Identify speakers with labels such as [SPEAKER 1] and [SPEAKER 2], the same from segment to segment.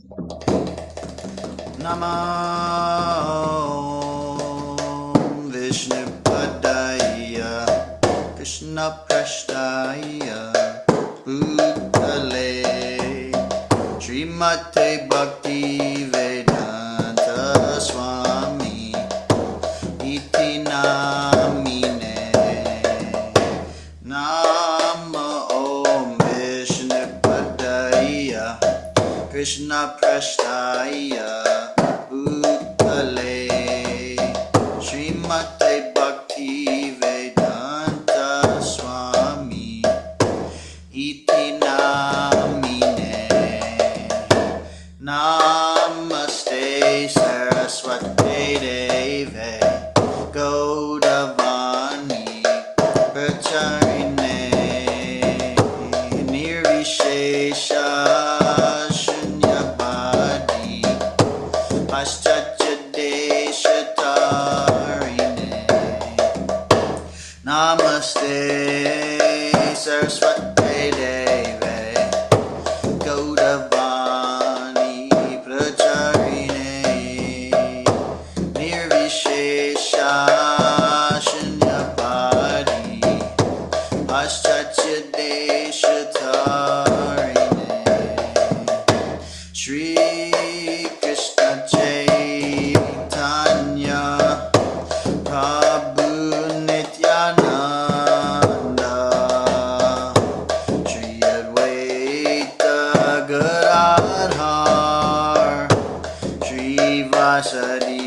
[SPEAKER 1] Namo Vishnupadaya Krishna Prashtaya Bhutale Srimate Bhakti Vedanta Swami Iti Namine Namo Om Vishnupadaya Krishna Prashtaya Bhutale Srimate Bhakti Vedanta Swami Iti Namine Namaste Saraswate Deve Gaudavani Pracharine Nirvishesha Shunyavadi Paschachadeshatarine Namaste Saraswate Deve Gaudavani Pracharine Nirvishesha Shunyavadi Paschachadeshatarine Shri Krishna Chaitanya Prabhu Nityananda Shri Advaita Gadadhar Shri Vasadi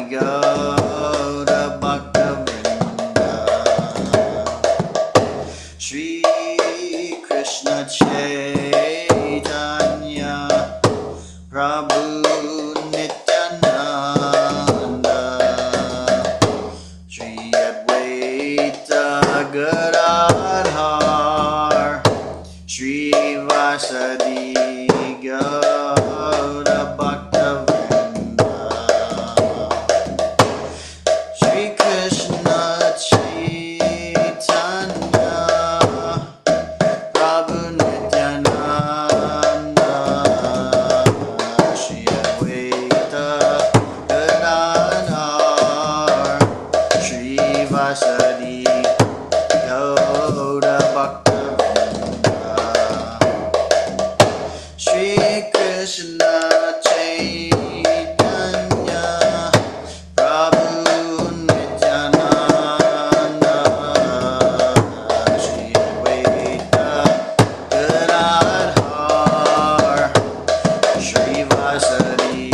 [SPEAKER 1] Gaura Bhaktivinoda Shri Krishna Chaitanya Prabhu Nityananda Shri Advaita Gadadhar Shri Vasadi Gaura Bhaktivinoda Shri Krishna Chaitanya Prabhu Nityananda Shri Advaita Gadadhar Shri Vasadi Gaura Bhaktivinoda Shri Krishna Chaitanya Prabhu Nityananda Shri Advaita Gadadhar Shri Vasadi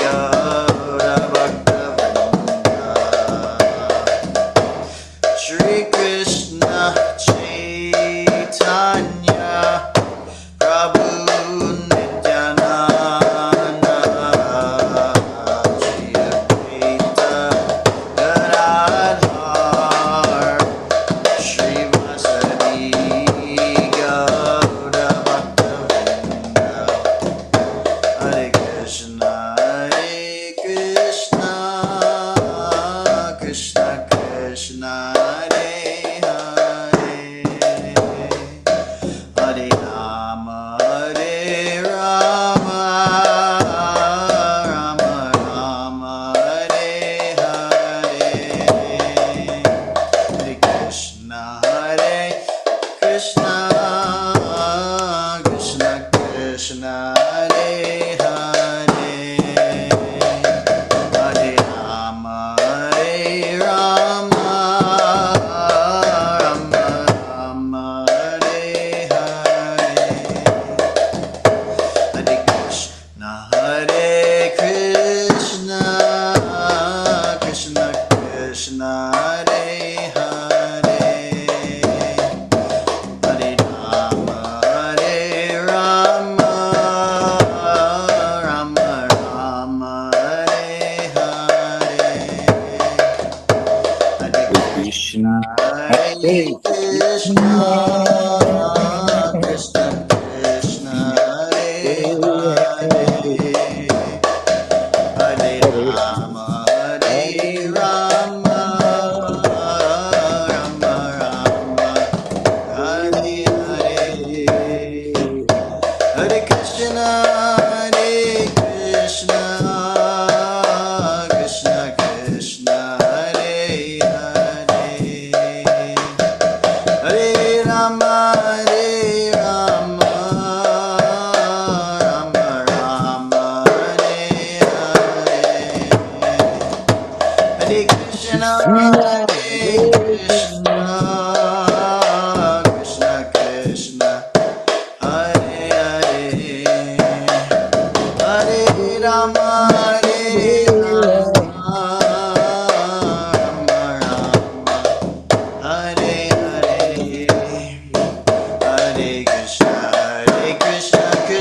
[SPEAKER 1] Gaura Bhaktivinoda Shri Krishna Chaitanya Prabhu Nityananda Shri Advaita Gadadhar Shri Vasadi Gaura Bhaktivinoda Hare Krishna Krishna Krishna Hare Hare Hare Rama Hare Rama Rama Rama Hare Hare Hare Krishna Krishna Krishna Hare Hare Hare Rama Hare Rama Rama Rama Hare Hare Hare Krishna Krishna Krishna Hare Hare Hare Rama Hare Rama Rama Rama Hare Hare Hare Krishna Krishna Krishna Krishna Hare Hare Hare Rama Hare Rama Rama Rama Hare Hare Hare Krishna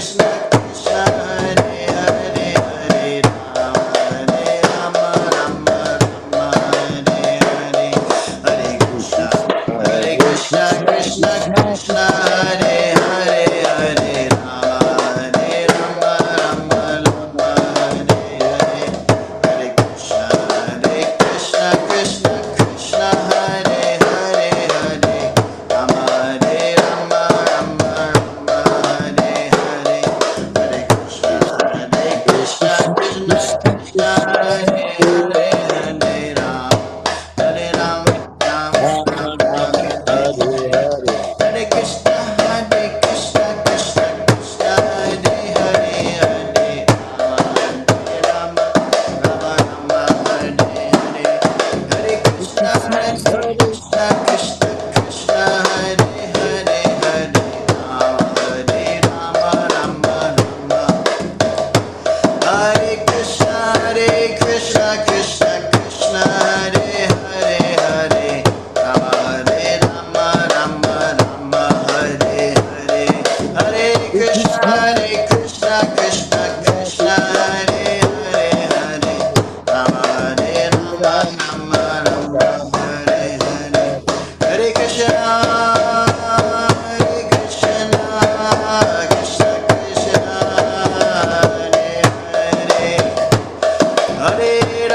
[SPEAKER 1] Krishna Krishna Hare Hare Hare Rama Rama Rama Hare Hare Hare Krishna Krishna Krishna Hare Hare Hare Rama Rama Rama Hare Hare Hare Krishna Krishna Krishna Hare Hare Hare Rama Rama Rama Rama Hare Hare Hare Krishna Krishna Krishna Hare Hare Hare Ram Ram Ram Ram Hare Hare Krishna Krishna Krishna Hare Hare Hare Rama Rama Rama Hare Hare Hare Krishna Krishna Krishna Hare Hare Hare Rama Rama Rama Hare Krishna Krishna Krishna Hare Hare Hare Rama Rama Rama Rama Hare Hare Hare Krishna Krishna Krishna Hare Hare Hare Rama Rama Rama Rama Hare Hare Hare Krishna Krishna Krishna Hare Hare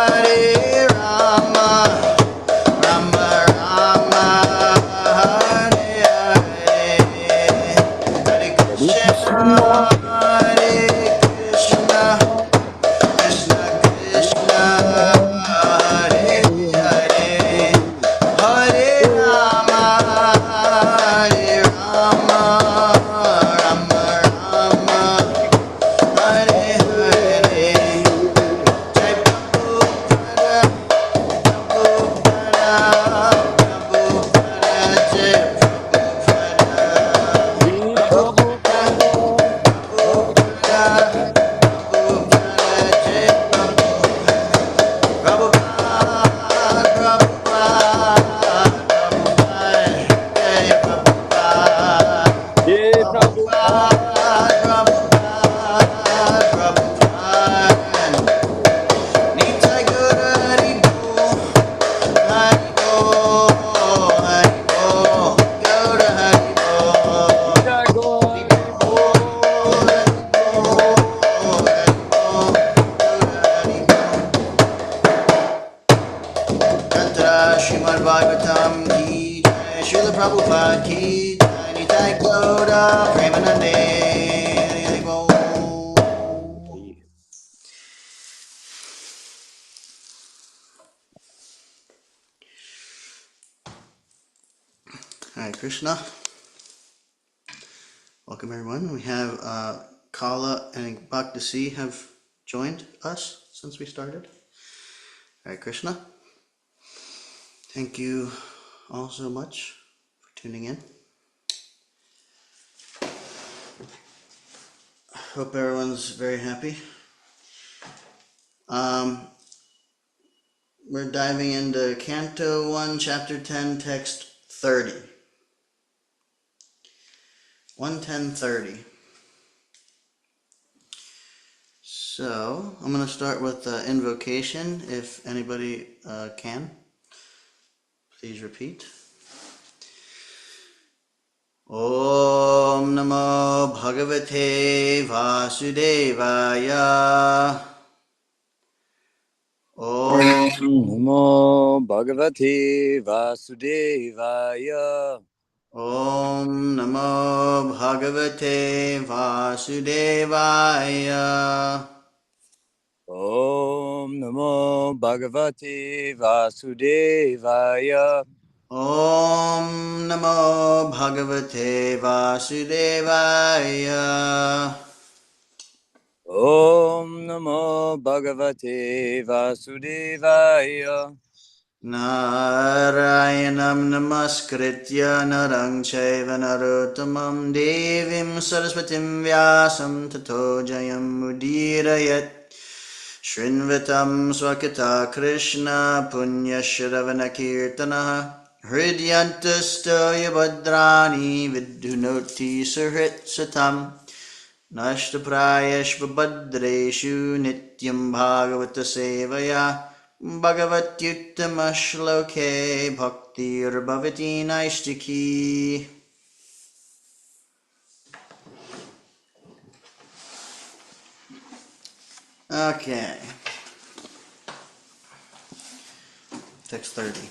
[SPEAKER 1] Hare Rama Rama Rama Hare Hare Hare Krishna Krishna Krishna Krishna Hare Hare Hare Rama Rama Rama Hare Hare Jai Prabhupada Prabhupada Prabhupada Jai Prabhupada Prabhupada Prabhupada Jai Prabhupada Srimad Bhagavatam ki jai, Srila Prabhupada ki jai, Nitai Gauda Premanande Hari Bol. Hare Krishna. Welcome everyone. We have Kala and Bhaktasi have joined us since we started. Hare Krishna. Thank you all so much for tuning in. Hope everyone's very happy. We're diving into Canto 1, Chapter 10, Text 30. 110.30. So, I'm going to start with invocation. If anybody can, please repeat. Om Namo Bhagavate Vasudevaya. Om
[SPEAKER 2] Namo Bhagavate Vasudevaya.
[SPEAKER 1] Om Namo Bhagavate Vasudevaya.
[SPEAKER 2] Om Namo Bhagavate Vasudevaya.
[SPEAKER 1] Om Namo Bhagavate Vasudevaya.
[SPEAKER 2] Om Namo Bhagavate Vasudevaya.
[SPEAKER 1] Narayanam Namaskritya Narang Chaiva Narottamam Devim Saraswatim Vyasam Tato Jayam Udirayat Shrinvatam Swakata Krishna Punya Shravana Kirtanaha Hridyantastoya Badrani Vidhunoti Suhrit Satam Nashtaprayashvabhadreshu Nityam Bhagavata Sevaya Bhagavatyuttama Shloke Bhaktir Bhavati Naistiki. Okay. Text 30.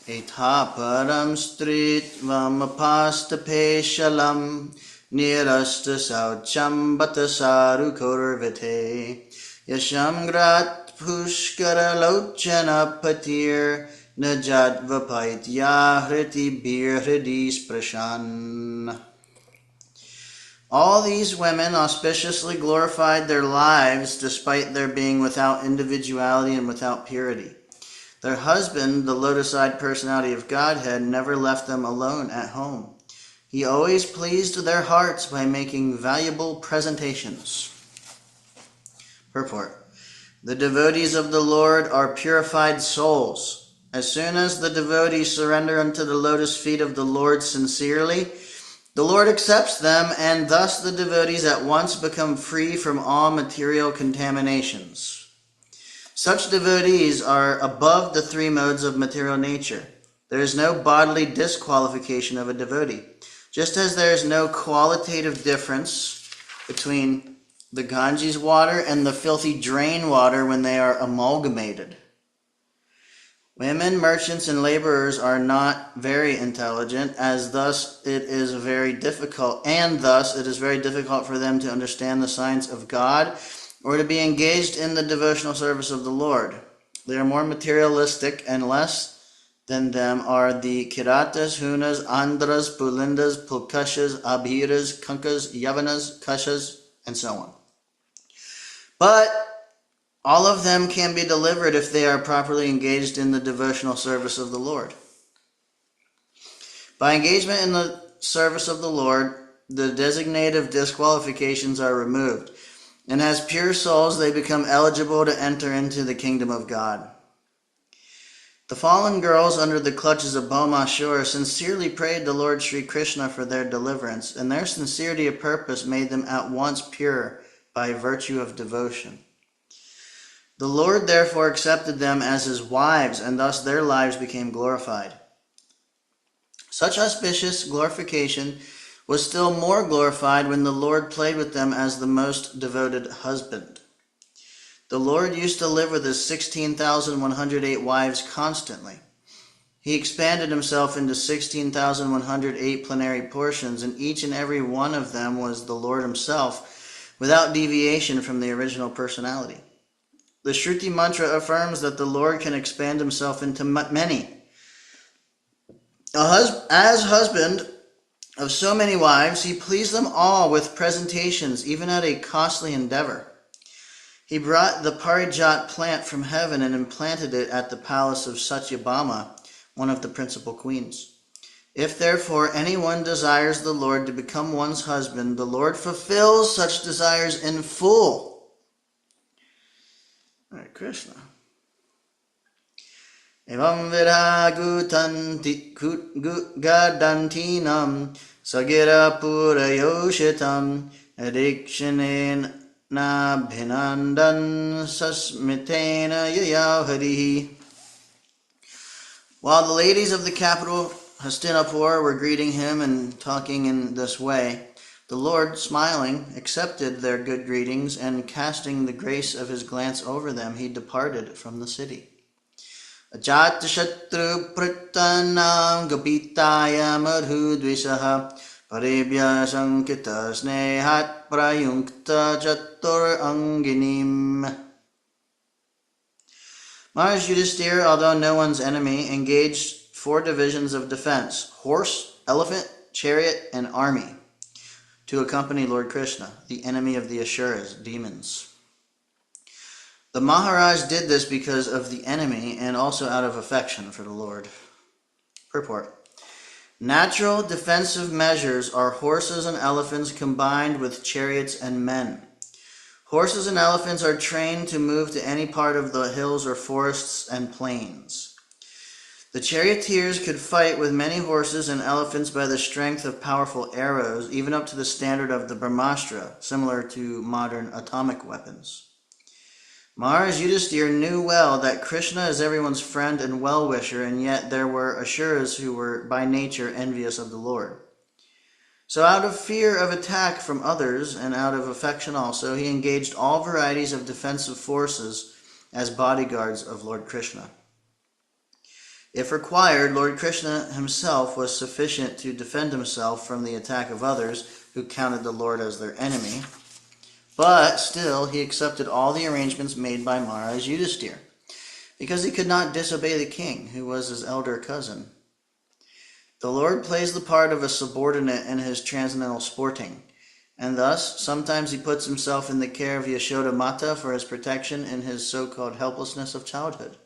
[SPEAKER 1] Etha param stritvam apastapeshalam nirasta saucham batasaru kurvate yasham grat pushkara lochana patir najadva paitya hriti bir hridis prashan. All these women auspiciously glorified their lives despite their being without individuality and without purity. Their husband, the lotus-eyed personality of Godhead, never left them alone at home. He always pleased their hearts by making valuable presentations. Purport. The devotees of the Lord are purified souls. As soon as the devotees surrender unto the lotus feet of the Lord sincerely, the Lord accepts them, and thus the devotees at once become free from all material contaminations. Such devotees are above the three modes of material nature. There is no bodily disqualification of a devotee, just as there is no qualitative difference between the Ganges water and the filthy drain water when they are amalgamated. Women, merchants, and laborers are not very intelligent, thus it is very difficult for them to understand the science of God or to be engaged in the devotional service of the Lord. They are more materialistic, and less than them are the Kiratas, Hunas, Andhras, Pulindas, Pulkashas, Abhiras, Kunkas, Yavanas, Kashas, and so on. But all of them can be delivered if they are properly engaged in the devotional service of the Lord. By engagement in the service of the Lord, the designative disqualifications are removed, and as pure souls they become eligible to enter into the kingdom of God. The fallen girls under the clutches of Bhaumashur sincerely prayed the Lord Sri Krishna for their deliverance, and their sincerity of purpose made them at once pure by virtue of devotion. The Lord therefore accepted them as his wives, and thus their lives became glorified. Such auspicious glorification was still more glorified when the Lord played with them as the most devoted husband. The Lord used to live with his 16,108 wives constantly. He expanded himself into 16,108 plenary portions, and each and every one of them was the Lord himself, without deviation from the original personality. The Shruti mantra affirms that the Lord can expand himself into many. As husband of so many wives, he pleased them all with presentations, even at a costly endeavor. He brought the Parijat plant from heaven and implanted it at the palace of Satyabhama, one of the principal queens. If therefore anyone desires the Lord to become one's husband, the Lord fulfills such desires in full. Hare Krishna. Evam viragudantinam sagira purayoshitam adikshanen nabhinandan sasmitena yayaharihi. While the ladies of the capital Hastinapur were greeting him and talking in this way, the Lord, smiling, accepted their good greetings, and casting the grace of his glance over them, he departed from the city. Ajatashatru prittanam gopitaya madhudvisaha paribhya sankita snehat prayunkta chatur anginim. Maharaj Yudhisthira, although no one's enemy, engaged 4 divisions of defense: horse, elephant, chariot, and army, to accompany Lord Krishna, the enemy of the Asuras, demons. The Maharaj did this because of the enemy and also out of affection for the Lord. Purport. Natural defensive measures are horses and elephants combined with chariots and men. Horses and elephants are trained to move to any part of the hills or forests and plains. The charioteers could fight with many horses and elephants by the strength of powerful arrows, even up to the standard of the Brahmastra, similar to modern atomic weapons. Maharaj Yudhisthira knew well that Krishna is everyone's friend and well-wisher, and yet there were Asuras who were by nature envious of the Lord. So out of fear of attack from others, and out of affection also, he engaged all varieties of defensive forces as bodyguards of Lord Krishna. If required, Lord Krishna himself was sufficient to defend himself from the attack of others who counted the Lord as their enemy, but still he accepted all the arrangements made by Maharaj Yudhisthira, because he could not disobey the king, who was his elder cousin. The Lord plays the part of a subordinate in his transcendental sporting, and thus sometimes he puts himself in the care of Yashoda Mata for his protection in his so-called helplessness of childhood.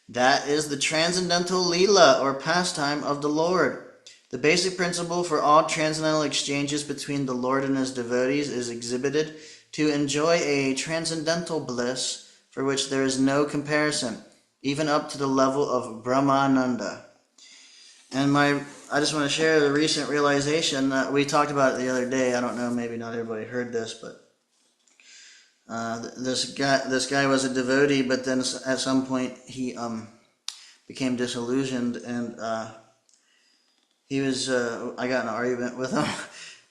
[SPEAKER 1] That is the transcendental Leela, or pastime of the Lord. The basic principle for all transcendental exchanges between the Lord and his devotees is exhibited to enjoy a transcendental bliss for which there is no comparison, even up to the level of Brahmananda. And I just want to share the recent realization that we talked about it the other day. I don't know, maybe not everybody heard this, but this guy was a devotee, but then at some point he became disillusioned, and he was I got in an argument with him.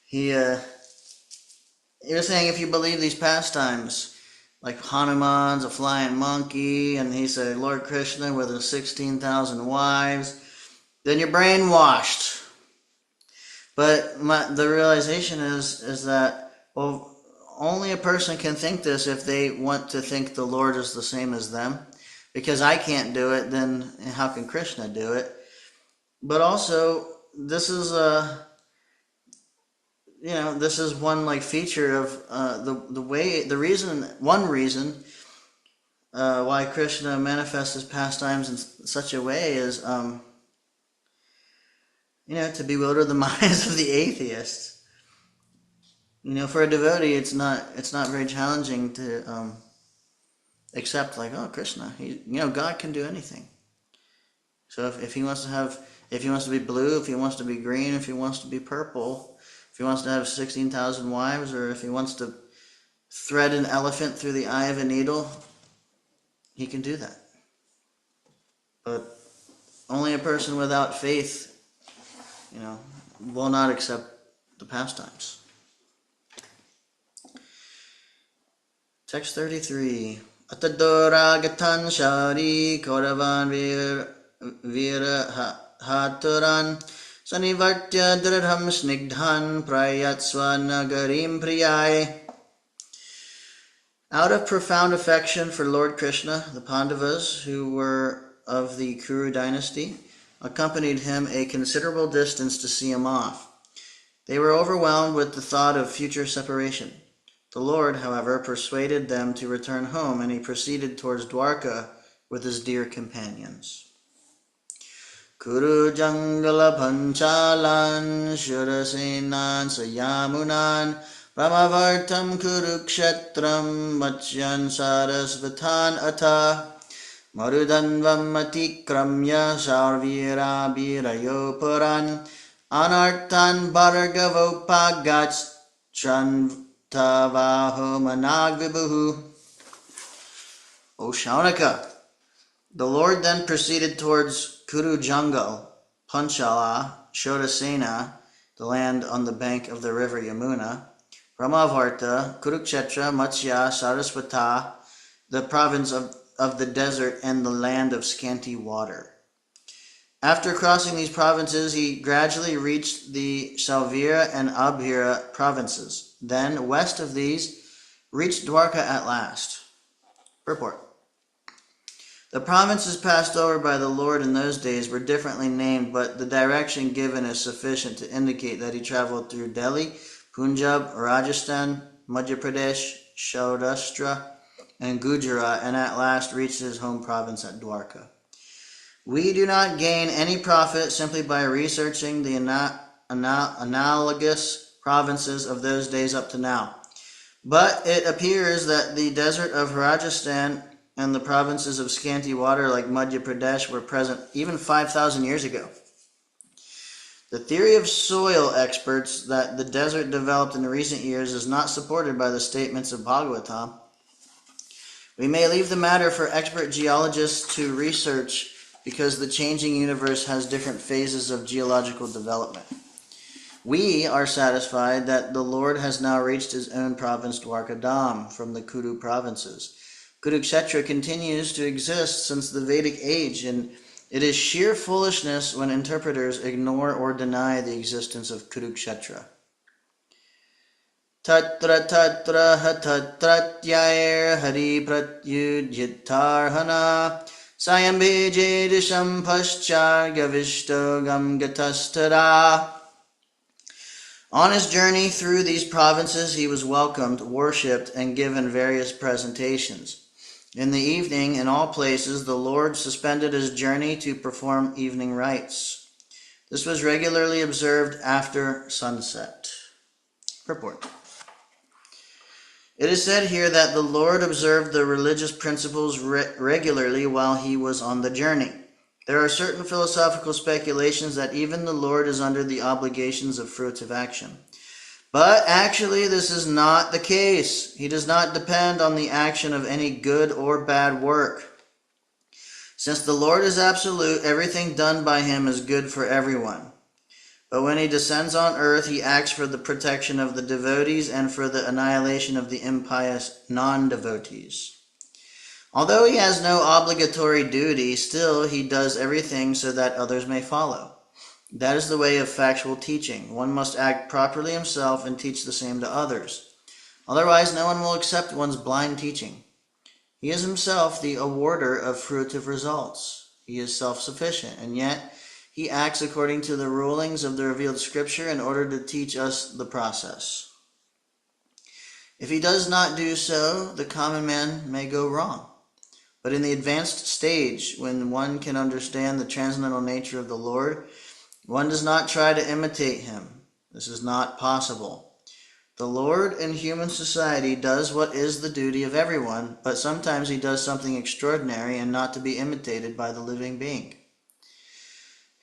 [SPEAKER 1] He was saying, if you believe these pastimes, like Hanuman's a flying monkey, and he said Lord Krishna with his 16,000 wives, then you're brainwashed. But the realization is that, well, only a person can think this if they want to think the Lord is the same as them. Because I can't do it, then how can Krishna do it? But also, this is this is one like feature of one reason why Krishna manifests his pastimes in such a way is to bewilder the minds of the atheists. For a devotee, it's not very challenging to accept, like, oh, Krishna, God can do anything. So if he wants to be blue, if he wants to be green, if he wants to be purple, if he wants to have 16,000 wives, or if he wants to thread an elephant through the eye of a needle, he can do that. But only a person without faith, will not accept the pastimes. Text 33. Atadoragatan shari koravan vira haturan sanivartya dridham snigdhan prayatsva nagarim priyai. Out of profound affection for Lord Krishna, the Pandavas, who were of the Kuru dynasty, accompanied him a considerable distance to see him off. They were overwhelmed with the thought of future separation. The Lord, however, persuaded them to return home, and he proceeded towards Dwarka with his dear companions. Kuru jangala panchalan shurasenan sayamunan brahmavartam kurukshetram machyan sarasvatan ata marudanvam atikramya sarvira birayopuran anartan bhargavopagats Tavaho manag vibhuhu. O Shaunaka, the Lord then proceeded towards Kuru Jungle, Panchala, Shodasena, the land on the bank of the river Yamuna, Brahmavarta, Kurukshetra, Matsya, Saraswata, the province of the desert and the land of scanty water. After crossing these provinces, he gradually reached the Salvira and Abhira provinces. Then, west of these, reached Dwarka at last. Purport. The provinces passed over by the Lord in those days were differently named, but the direction given is sufficient to indicate that he traveled through Delhi, Punjab, Rajasthan, Madhya Pradesh, Saurashtra, and Gujarat, and at last reached his home province at Dwarka. We do not gain any profit simply by researching the analogous provinces of those days up to now. But it appears that the desert of Rajasthan and the provinces of scanty water like Madhya Pradesh were present even 5,000 years ago. The theory of soil experts that the desert developed in recent years is not supported by the statements of Bhagavatam. We may leave the matter for expert geologists to research because the changing universe has different phases of geological development. We are satisfied that the Lord has now reached his own province Dwarkadam from the Kuru provinces. Kurukshetra continues to exist since the Vedic age, and it is sheer foolishness when interpreters ignore or deny the existence of Kurukshetra. Tatra tatra hatatratyair hari pratyudyitarhana sayambe jedisham paschar gavishto gam gatastara. On his journey through these provinces, he was welcomed, worshipped, and given various presentations. In the evening, in all places, the Lord suspended his journey to perform evening rites. This was regularly observed after sunset. Purport. It is said here that the Lord observed the religious principles regularly while he was on the journey. There are certain philosophical speculations that even the Lord is under the obligations of fruitive action. But actually, this is not the case. He does not depend on the action of any good or bad work. Since the Lord is absolute, everything done by him is good for everyone. But when he descends on earth, he acts for the protection of the devotees and for the annihilation of the impious non-devotees. Although he has no obligatory duty, still he does everything so that others may follow. That is the way of factual teaching. One must act properly himself and teach the same to others. Otherwise, no one will accept one's blind teaching. He is himself the awarder of fruitive results. He is self-sufficient, and yet he acts according to the rulings of the revealed scripture in order to teach us the process. If he does not do so, the common man may go wrong. But in the advanced stage, when one can understand the transcendental nature of the Lord, one does not try to imitate him. This is not possible. The Lord in human society does what is the duty of everyone, but sometimes he does something extraordinary and not to be imitated by the living being.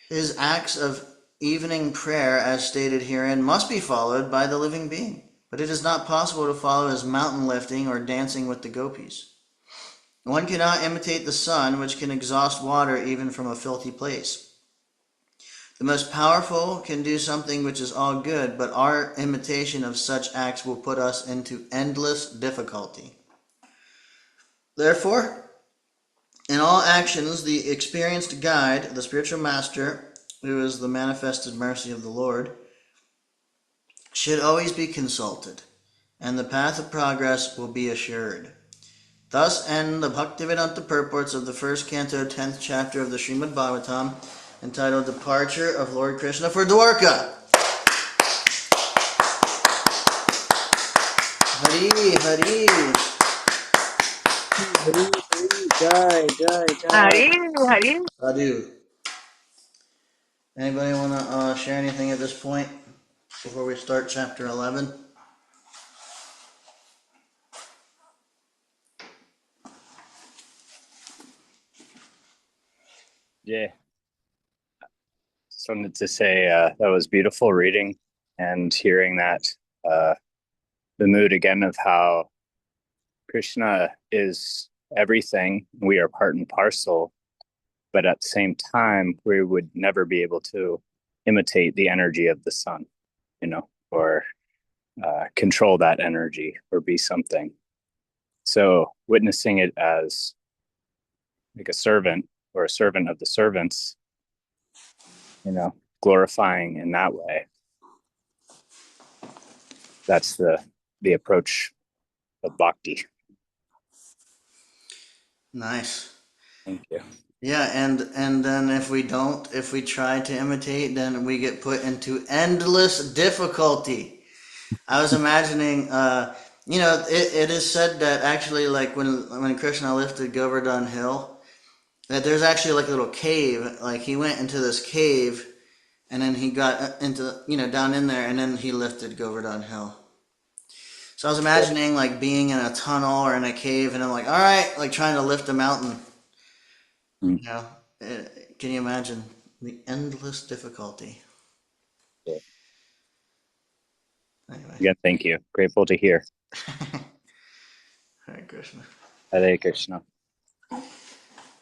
[SPEAKER 1] His acts of evening prayer, as stated herein, must be followed by the living being, but it is not possible to follow his mountain lifting or dancing with the gopis. One cannot imitate the sun, which can exhaust water even from a filthy place. The most powerful can do something which is all good, but our imitation of such acts will put us into endless difficulty. Therefore, in all actions, the experienced guide, the spiritual master, who is the manifested mercy of the Lord, should always be consulted, and the path of progress will be assured. Thus end the Bhaktivedanta purports of the first canto, 10th chapter of the Srimad Bhagavatam, entitled Departure of Lord Krishna for Dwarka. Hari, Hari.
[SPEAKER 2] Hari, Jai, Jai, Jai.
[SPEAKER 3] Hari, Hari.
[SPEAKER 1] Sadhu. Anybody want to share anything at this point before we start chapter 11?
[SPEAKER 2] Yeah, just wanted to say that was beautiful reading and hearing that the mood again of how Krishna is everything. We are part and parcel, but at the same time, we would never be able to imitate the energy of the sun, or control that energy or be something. So witnessing it as like a servant or a servant of the servants, glorifying in that way. That's the approach of bhakti.
[SPEAKER 1] Nice.
[SPEAKER 2] Thank you.
[SPEAKER 1] Yeah, and then if we try to imitate, then we get put into endless difficulty. I was imagining, it is said that actually, like when Krishna lifted Govardhan Hill, that there's actually like a little cave. Like he went into this cave, and then he got into, down in there, and then he lifted Govardhan Hill. So I was imagining like being in a tunnel or in a cave, and I'm like, all right, like trying to lift a mountain.
[SPEAKER 2] Mm.
[SPEAKER 1] You know, can you imagine the endless difficulty?
[SPEAKER 2] Yeah.
[SPEAKER 1] Anyway,
[SPEAKER 2] Again, thank you. Grateful to hear.
[SPEAKER 1] Hare Krishna.
[SPEAKER 2] Hare Krishna.
[SPEAKER 1] All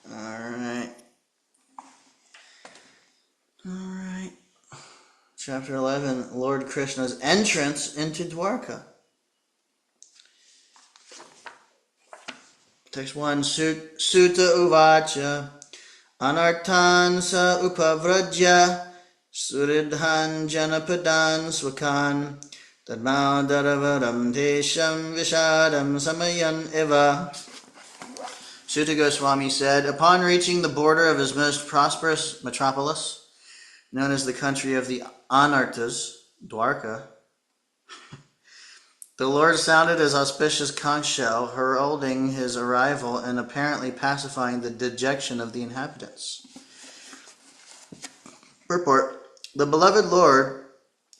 [SPEAKER 1] right, all right. Chapter 11, Lord Krishna's entrance into Dwarka. Text 1, Sutta Uvacha, Anartan sa upavrajya, Suridhan janapadan swakan, Tadmadaravaram desham vishadam samayan eva. Sutta Goswami said, upon reaching the border of his most prosperous metropolis, known as the country of the Anartas, Dwarka, the Lord sounded his auspicious conch shell, heralding his arrival and apparently pacifying the dejection of the inhabitants. Purport: the beloved Lord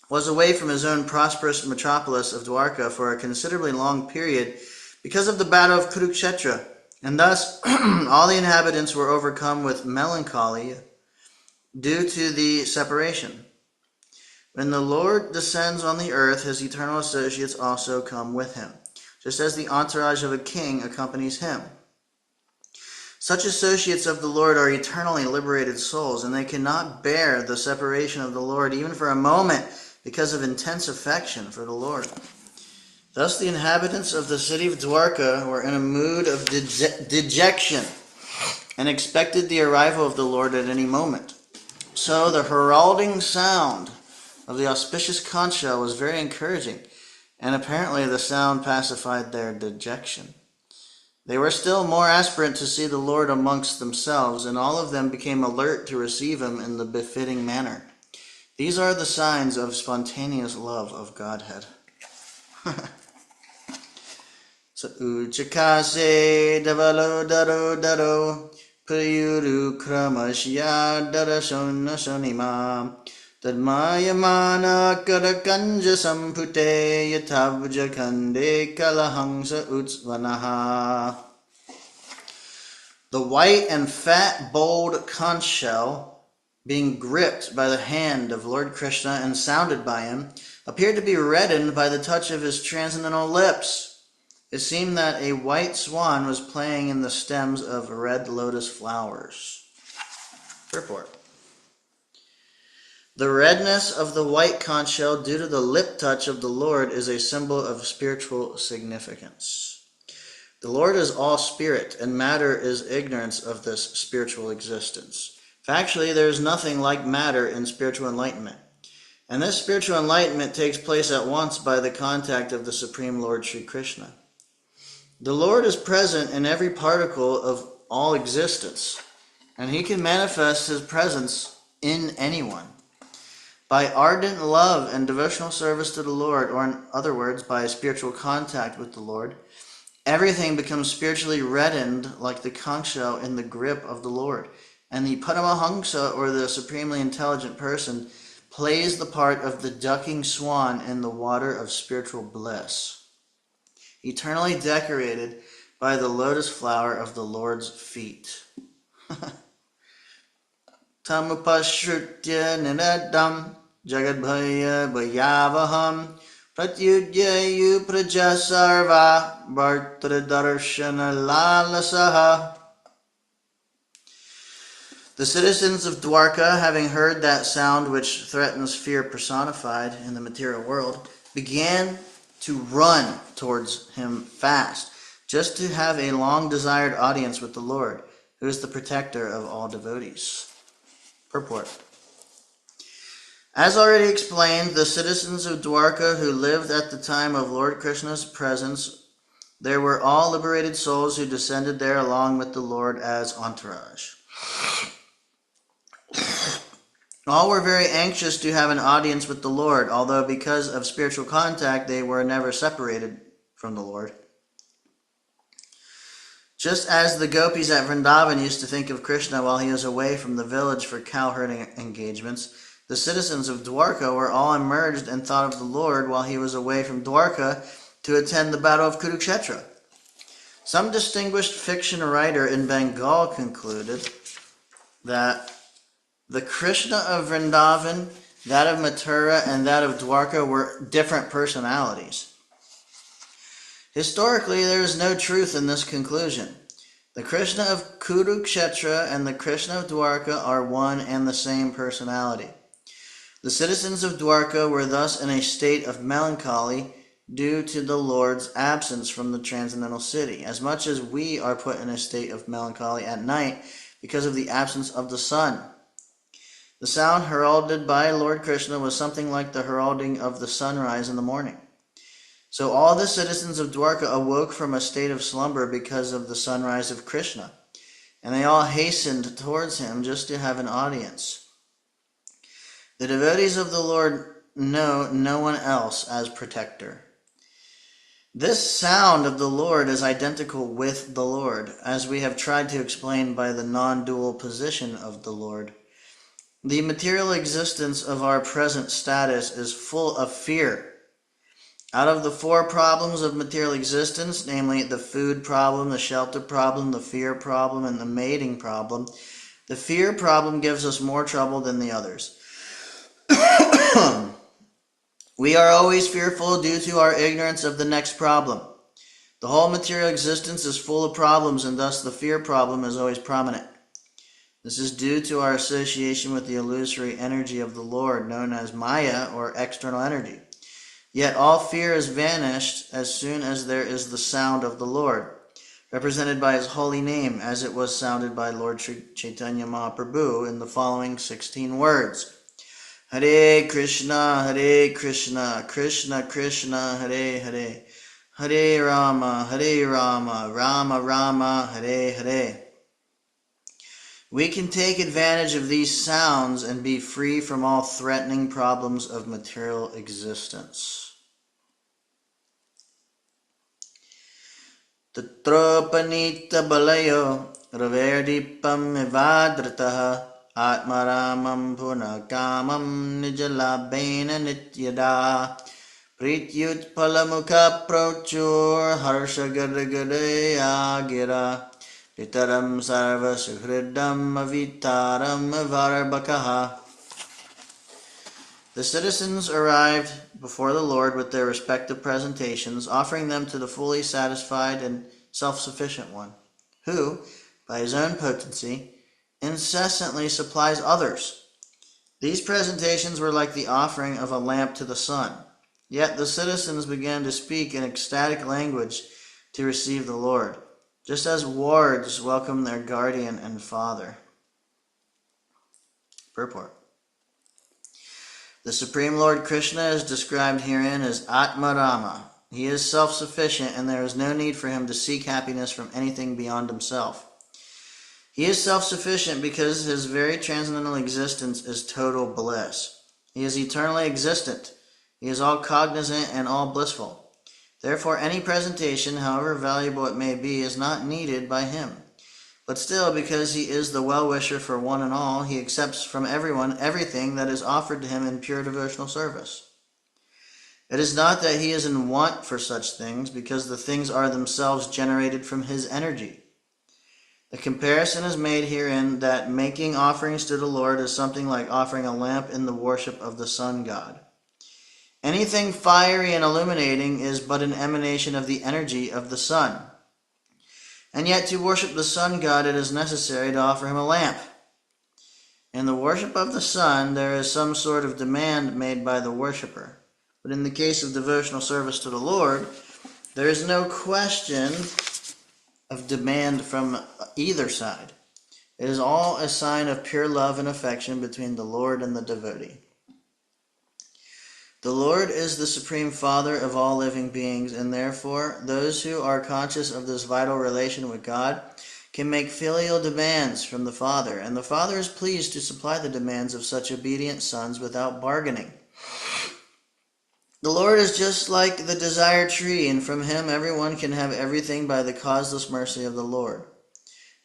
[SPEAKER 1] was away from his own prosperous metropolis of Dwarka for a considerably long period because of the battle of Kurukshetra, and thus all the inhabitants were overcome with melancholy due to the separation. When the Lord descends on the earth, his eternal associates also come with him, just as the entourage of a king accompanies him. Such associates of the Lord are eternally liberated souls, and they cannot bear the separation of the Lord even for a moment because of intense affection for the Lord. Thus the inhabitants of the city of Dwarka were in a mood of dejection and expected the arrival of the Lord at any moment. So the heralding sound of the auspicious conch shell was very encouraging, and apparently the sound pacified their dejection. They were still more aspirant to see the Lord amongst themselves, and all of them became alert to receive him in the befitting manner. These are the signs of spontaneous love of Godhead. So uchakase davalo daro daro priyuru kramashya darashona sonima tadmayamana karakanja sampute yatavja kande kalahangsa utsvanaha. The white and fat, bold conch shell, being gripped by the hand of Lord Krishna and sounded by him, appeared to be reddened by the touch of his transcendental lips. It seemed that a white swan was playing in the stems of red lotus flowers. Purport: the redness of the white conch shell due to the lip touch of the Lord is a symbol of spiritual significance. The Lord is all spirit, and matter is ignorance of this spiritual existence. Factually, there is nothing like matter in spiritual enlightenment. And this spiritual enlightenment takes place at once by the contact of the Supreme Lord Sri Krishna. The Lord is present in every particle of all existence, and he can manifest his presence in anyone. By ardent love and devotional service to the Lord, or in other words, by spiritual contact with the Lord, everything becomes spiritually reddened like the conch shell in the grip of the Lord. And the Paramahamsa, or the supremely intelligent person, plays the part of the ducking swan in the water of spiritual bliss, eternally decorated by the lotus flower of the Lord's feet. Tamupashrutya ninadam jagadbhaya bhayavaham pratyudyayu prajasarva bhartradarshana lalasaha. The citizens of Dwarka, having heard that sound which threatens fear personified in the material world, began to run towards him fast, just to have a long-desired audience with the Lord, who is the protector of all devotees. Purport: as already explained, the citizens of Dwarka who lived at the time of Lord Krishna's presence, there were all liberated souls who descended there along with the Lord as entourage. All were very anxious to have an audience with the Lord, although because of spiritual contact they were never separated from the Lord. Just as the gopis at Vrindavan used to think of Krishna while he was away from the village for cow herding engagements, the citizens of Dwarka were all immersed and thought of the Lord while he was away from Dwarka to attend the Battle of Kurukshetra. Some distinguished fiction writer in Bengal concluded that the Krishna of Vrindavan, that of Mathura, and that of Dwarka were different personalities. Historically, there is no truth in this conclusion. The Krishna of Kurukshetra and the Krishna of Dwarka are one and the same personality. The citizens of Dwarka were thus in a state of melancholy due to the Lord's absence from the transcendental city, as much as we are put in a state of melancholy at night because of the absence of the sun. The sound heralded by Lord Krishna was something like the heralding of the sunrise in the morning. So all the citizens of Dwarka awoke from a state of slumber because of the sunrise of Krishna, and they all hastened towards him just to have an audience. The devotees of the Lord know no one else as protector. This sound of the Lord is identical with the Lord, as we have tried to explain by the non-dual position of the Lord. The material existence of our present status is full of fear. Out of the four problems of material existence, namely the food problem, the shelter problem, the fear problem, and the mating problem, the fear problem gives us more trouble than the others. We are always fearful due to our ignorance of the next problem. The whole material existence is full of problems, and thus the fear problem is always prominent. This is due to our association with the illusory energy of the Lord, known as Maya, or external energy. Yet all fear is vanished as soon as there is the sound of the Lord, represented by his holy name, as it was sounded by Lord Chaitanya Mahaprabhu in the following 16 words. Hare Krishna, Krishna Krishna, Hare Hare, Hare Rama, Rama Rama, Hare Hare. We can take advantage of these sounds and be free from all threatening problems of material existence. Tatropanita balayo raverdipam ivadritaha atmaramam punakamam nijalabena nityada prityut palamukha prochur harshagadagadayagira gira Itaram sarva suhridam avitaram varabakaha. The citizens arrived before the Lord with their respective presentations, offering them to the fully satisfied and self-sufficient one, who, by his own potency, incessantly supplies others. These presentations were like the offering of a lamp to the sun. Yet the citizens began to speak in ecstatic language to receive the Lord, just as wards welcome their guardian and father. Purport. The Supreme Lord Krishna is described herein as Atmarama. He is self-sufficient, and there is no need for him to seek happiness from anything beyond himself. He is self-sufficient because his very transcendental existence is total bliss. He is eternally existent. He is all cognizant and all blissful. Therefore, any presentation, however valuable it may be, is not needed by him. But still, because he is the well-wisher for one and all, he accepts from everyone everything that is offered to him in pure devotional service. It is not that he is in want for such things, because the things are themselves generated from his energy. The comparison is made herein that making offerings to the Lord is something like offering a lamp in the worship of the sun god. Anything fiery and illuminating is but an emanation of the energy of the sun. And yet to worship the sun god it is necessary to offer him a lamp. In the worship of the sun there is some sort of demand made by the worshipper. But in the case of devotional service to the Lord, there is no question of demand from either side. It is all a sign of pure love and affection between the Lord and the devotee. The Lord is the Supreme Father of all living beings, and therefore those who are conscious of this vital relation with God can make filial demands from the Father, and the Father is pleased to supply the demands of such obedient sons without bargaining. The Lord is just like the desired tree, and from him everyone can have everything by the causeless mercy of the Lord.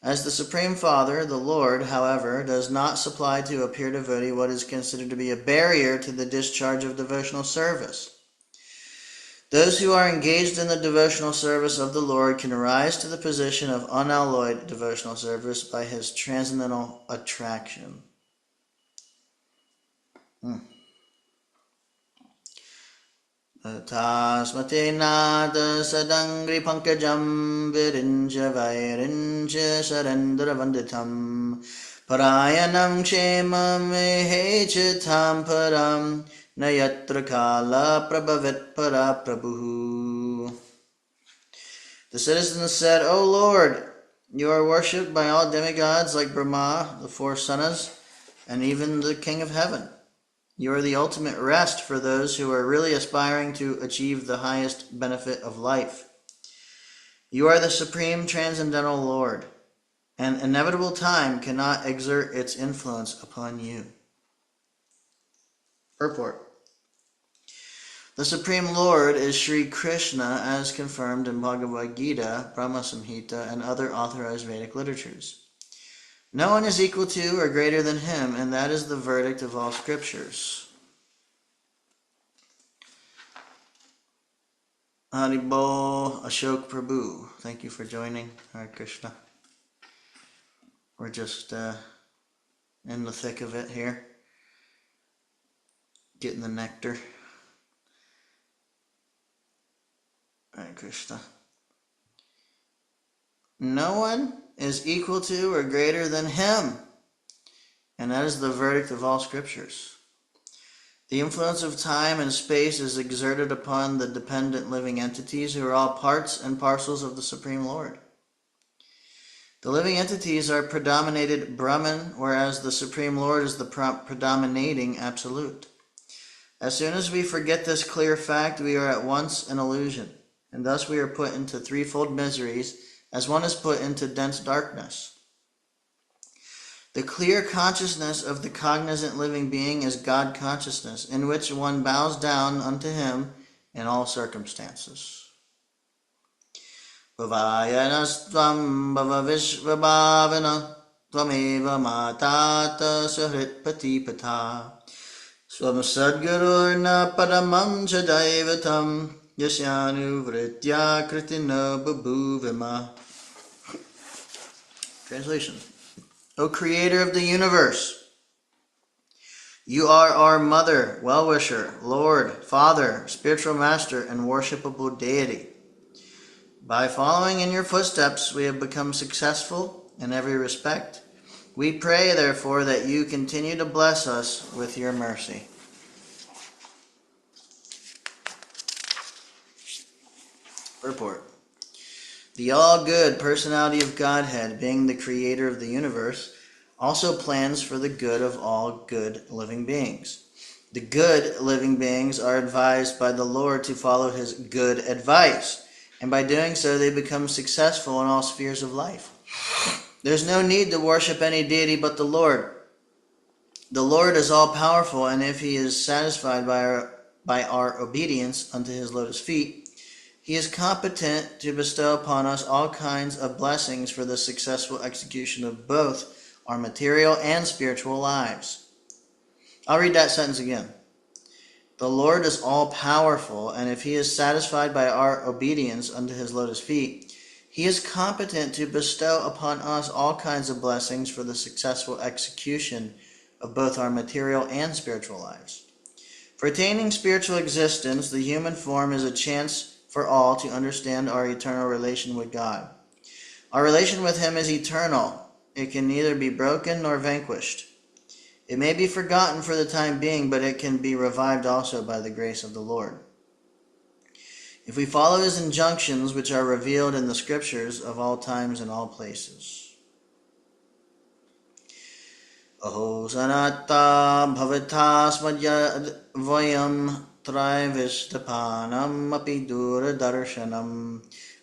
[SPEAKER 1] As the Supreme Father, the Lord, however, does not supply to a pure devotee what is considered to be a barrier to the discharge of devotional service. Those who are engaged in the devotional service of the Lord can rise to the position of unalloyed devotional service by his transcendental attraction. Tasmate nada sadangri pankajam virinja vairinja sarendra vanditam parayanam kshemam hechitam param nayatra kala prabhavit para prabhu. The citizens said, O Lord, you are worshipped by all demigods like Brahma, the four Sanas, and even the King of Heaven. You are the ultimate rest for those who are really aspiring to achieve the highest benefit of life. You are the supreme transcendental Lord, and inevitable time cannot exert its influence upon you. Purport. The Supreme Lord is Sri Krishna as confirmed in Bhagavad Gita, Brahma Samhita, and other authorized Vedic literatures. No one is equal to or greater than him, and that is the verdict of all scriptures. Haribo Ashok Prabhu, thank you for joining. Hare Krishna. We're just in the thick of it here, getting the nectar. Hare Krishna. No one is equal to or greater than him, and that is the verdict of all scriptures. The influence of time and space is exerted upon the dependent living entities who are all parts and parcels of the Supreme Lord. The living entities are predominated Brahman, whereas the Supreme Lord is the predominating Absolute. As soon as we forget this clear fact, we are at once an illusion, and thus we are put into threefold miseries, as one is put into dense darkness. The clear consciousness of the cognizant living being is God consciousness, in which one bows down unto him in all circumstances. Bhavayanastvam bhavavishvabhavana tvameva matata sahritpatipata swam sadgururna paramam chadaivatam yasyanu vritya kritina babhuvima. Translation. O Creator of the universe, you are our Mother, Well-Wisher, Lord, Father, Spiritual Master, and worshipable Deity. By following in your footsteps, we have become successful in every respect. We pray, therefore, that you continue to bless us with your mercy. Purport. The all-good personality of Godhead, being the creator of the universe, also plans for the good of all good living beings. The good living beings are advised by the Lord to follow his good advice, and by doing so they become successful in all spheres of life. There's no need to worship any deity but the Lord. The Lord is all-powerful, and if he is satisfied by our obedience unto his lotus feet, he is competent to bestow upon us all kinds of blessings for the successful execution of both our material and spiritual lives. I'll read that sentence again. The Lord is all-powerful, and if he is satisfied by our obedience unto his lotus feet, he is competent to bestow upon us all kinds of blessings for the successful execution of both our material and spiritual lives. For attaining spiritual existence, the human form is a chance for all to understand our eternal relation with God. Our relation with him is eternal. It can neither be broken nor vanquished. It may be forgotten for the time being, but it can be revived also by the grace of the Lord. If we follow his injunctions, which are revealed in the scriptures of all times and all places. Aho sanatta bhavatasmadya vayam Trivishtapanam api dura darshanam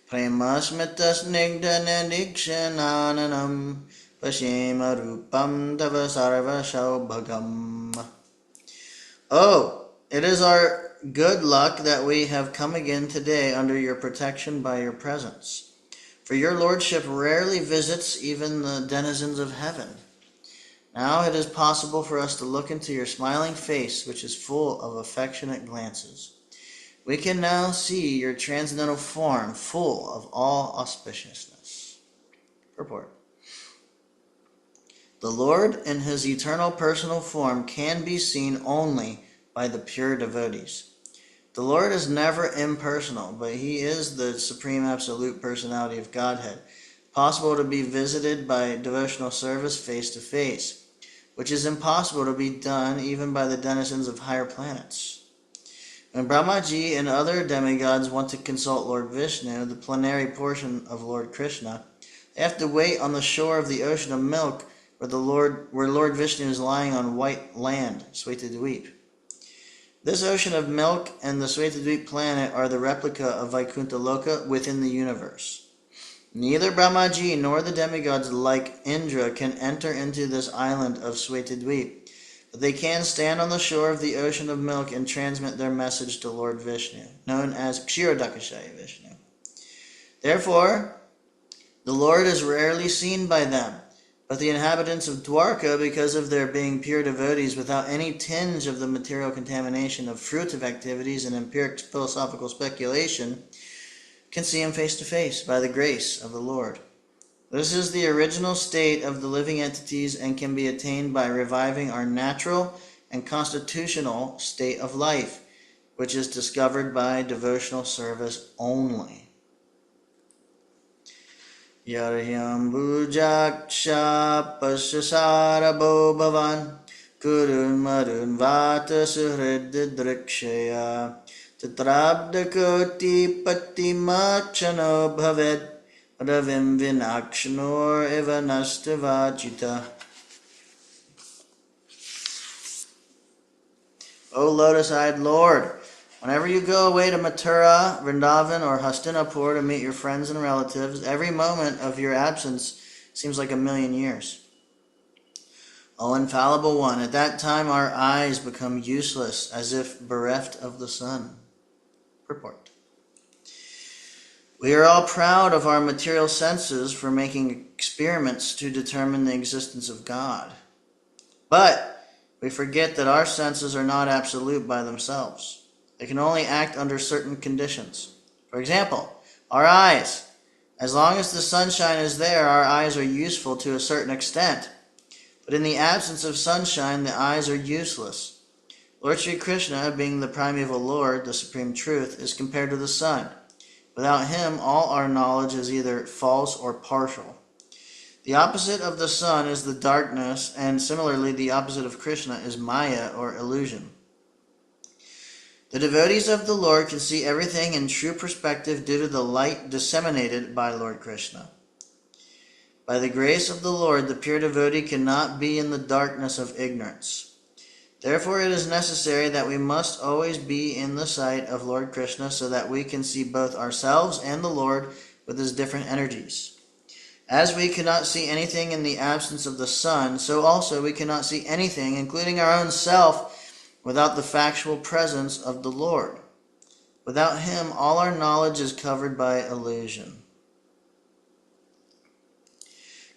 [SPEAKER 1] premasmitas nigdhanadikshananam pashema rupam tava sarva shaubhagam. Oh, it is our good luck that we have come again today under your protection by your presence. For your lordship rarely visits even the denizens of heaven. Now it is possible for us to look into your smiling face, which is full of affectionate glances. We can now see your transcendental form full of all auspiciousness. Purport. The Lord in his eternal personal form can be seen only by the pure devotees. The Lord is never impersonal, but he is the supreme absolute personality of Godhead, possible to be visited by devotional service face to face, which is impossible to be done even by the denizens of higher planets. When Brahmaji and other demigods want to consult Lord Vishnu, the plenary portion of Lord Krishna, they have to wait on the shore of the ocean of milk where Lord Vishnu is lying on white land, Svetadweep. This ocean of milk and the Svetadweep planet are the replica of Vaikuntha Loka within the universe. Neither Brahmaji nor the demigods like Indra can enter into this island of Svetadweep, but they can stand on the shore of the ocean of milk and transmit their message to Lord Vishnu, known as Kshirodakashaya Vishnu. Therefore, the Lord is rarely seen by them, but the inhabitants of Dwarka, because of their being pure devotees without any tinge of the material contamination of fruitive activities and empiric philosophical speculation, can see him face to face by the grace of the Lord. This is the original state of the living entities and can be attained by reviving our natural and constitutional state of life, which is discovered by devotional service only. Yaryam bujaksha pasasarabo bhavan kurun marun vata suhrididrikshaya tatrabdakoti patimachano bhaved ravim vinakshnor eva nastavajita. O lotus-eyed Lord, whenever you go away to Mathura, Vrindavan, or Hastinapur to meet your friends and relatives, every moment of your absence seems like 1,000,000 years. O infallible one, at that time our eyes become useless, as if bereft of the sun. Purport. We are all proud of our material senses for making experiments to determine the existence of God. But we forget that our senses are not absolute by themselves. They can only act under certain conditions. For example, our eyes. As long as the sunshine is there, our eyes are useful to a certain extent. But in the absence of sunshine, the eyes are useless. Lord Sri Krishna, being the primeval Lord, the supreme truth, is compared to the sun. Without him, all our knowledge is either false or partial. The opposite of the sun is the darkness, and similarly, the opposite of Krishna is Maya, or illusion. The devotees of the Lord can see everything in true perspective due to the light disseminated by Lord Krishna. By the grace of the Lord, the pure devotee cannot be in the darkness of ignorance. Therefore, it is necessary that we must always be in the sight of Lord Krishna so that we can see both ourselves and the Lord with his different energies. As we cannot see anything in the absence of the sun, so also we cannot see anything, including our own self, without the factual presence of the Lord. Without him, all our knowledge is covered by illusion.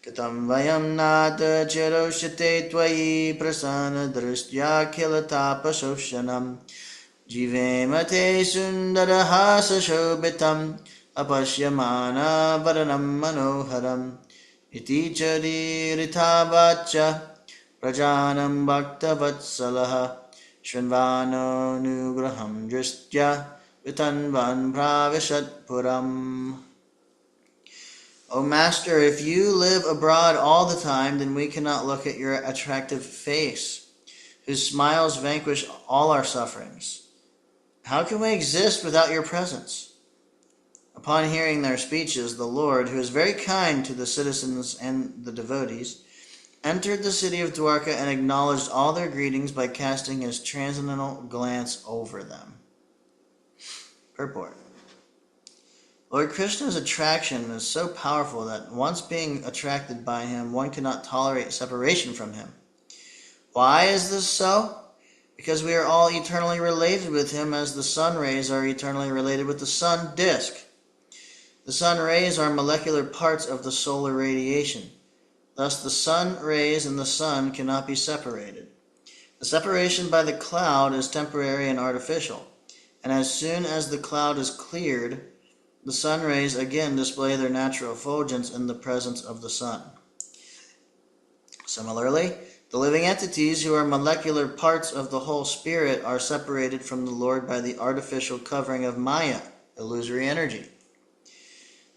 [SPEAKER 1] Katam vayam nata chiroshate tvayi prasana drishtya khilata pasoshanam jivemate sundaraha sashobitam apashyamana varanam manoharam iti charirithavacha prajanam bhaktavatsalaha Shrinvano nugraham dristya vitanvan pravishat puram. O Master, if you live abroad all the time, then we cannot look at your attractive face, whose smiles vanquish all our sufferings. How can we exist without your presence? Upon hearing their speeches, the Lord, who is very kind to the citizens and the devotees, entered the city of Dwarka and acknowledged all their greetings by casting his transcendental glance over them. Purport. Lord Krishna's attraction is so powerful that once being attracted by him, one cannot tolerate separation from him. Why is this so? Because we are all eternally related with him as the sun rays are eternally related with the sun disk. The sun rays are molecular parts of the solar radiation. Thus, the sun rays and the sun cannot be separated. The separation by the cloud is temporary and artificial, and as soon as the cloud is cleared, the sun rays again display their natural effulgence in the presence of the sun. Similarly, the living entities who are molecular parts of the whole spirit are separated from the Lord by the artificial covering of Maya, illusory energy.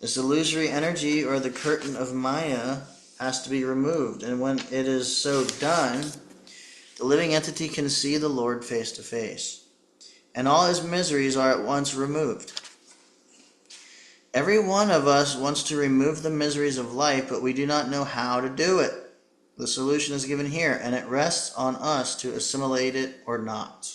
[SPEAKER 1] This illusory energy, or the curtain of Maya, has to be removed, and when it is so done, the living entity can see the Lord face to face, and all his miseries are at once removed. Every one of us wants to remove the miseries of life, but we do not know how to do it. The solution is given here, and it rests on us to assimilate it or not.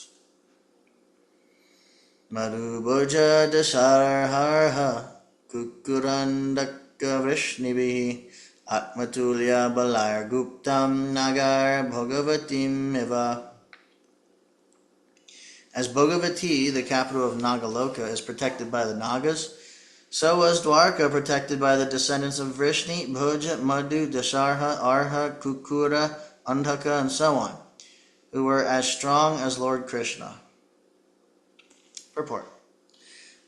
[SPEAKER 1] Madhuboja dasharharha kukurandaka vrishnibihi atmatulya balayar guptam nagar bhagavatim eva. As Bhagavati, the capital of Nagaloka, is protected by the Nagas, so was Dwarka protected by the descendants of Vrishni, Bhoja, Madhu, Dasharha, Arha, Kukura, Andhaka, and so on, who were as strong as Lord Krishna. Purport.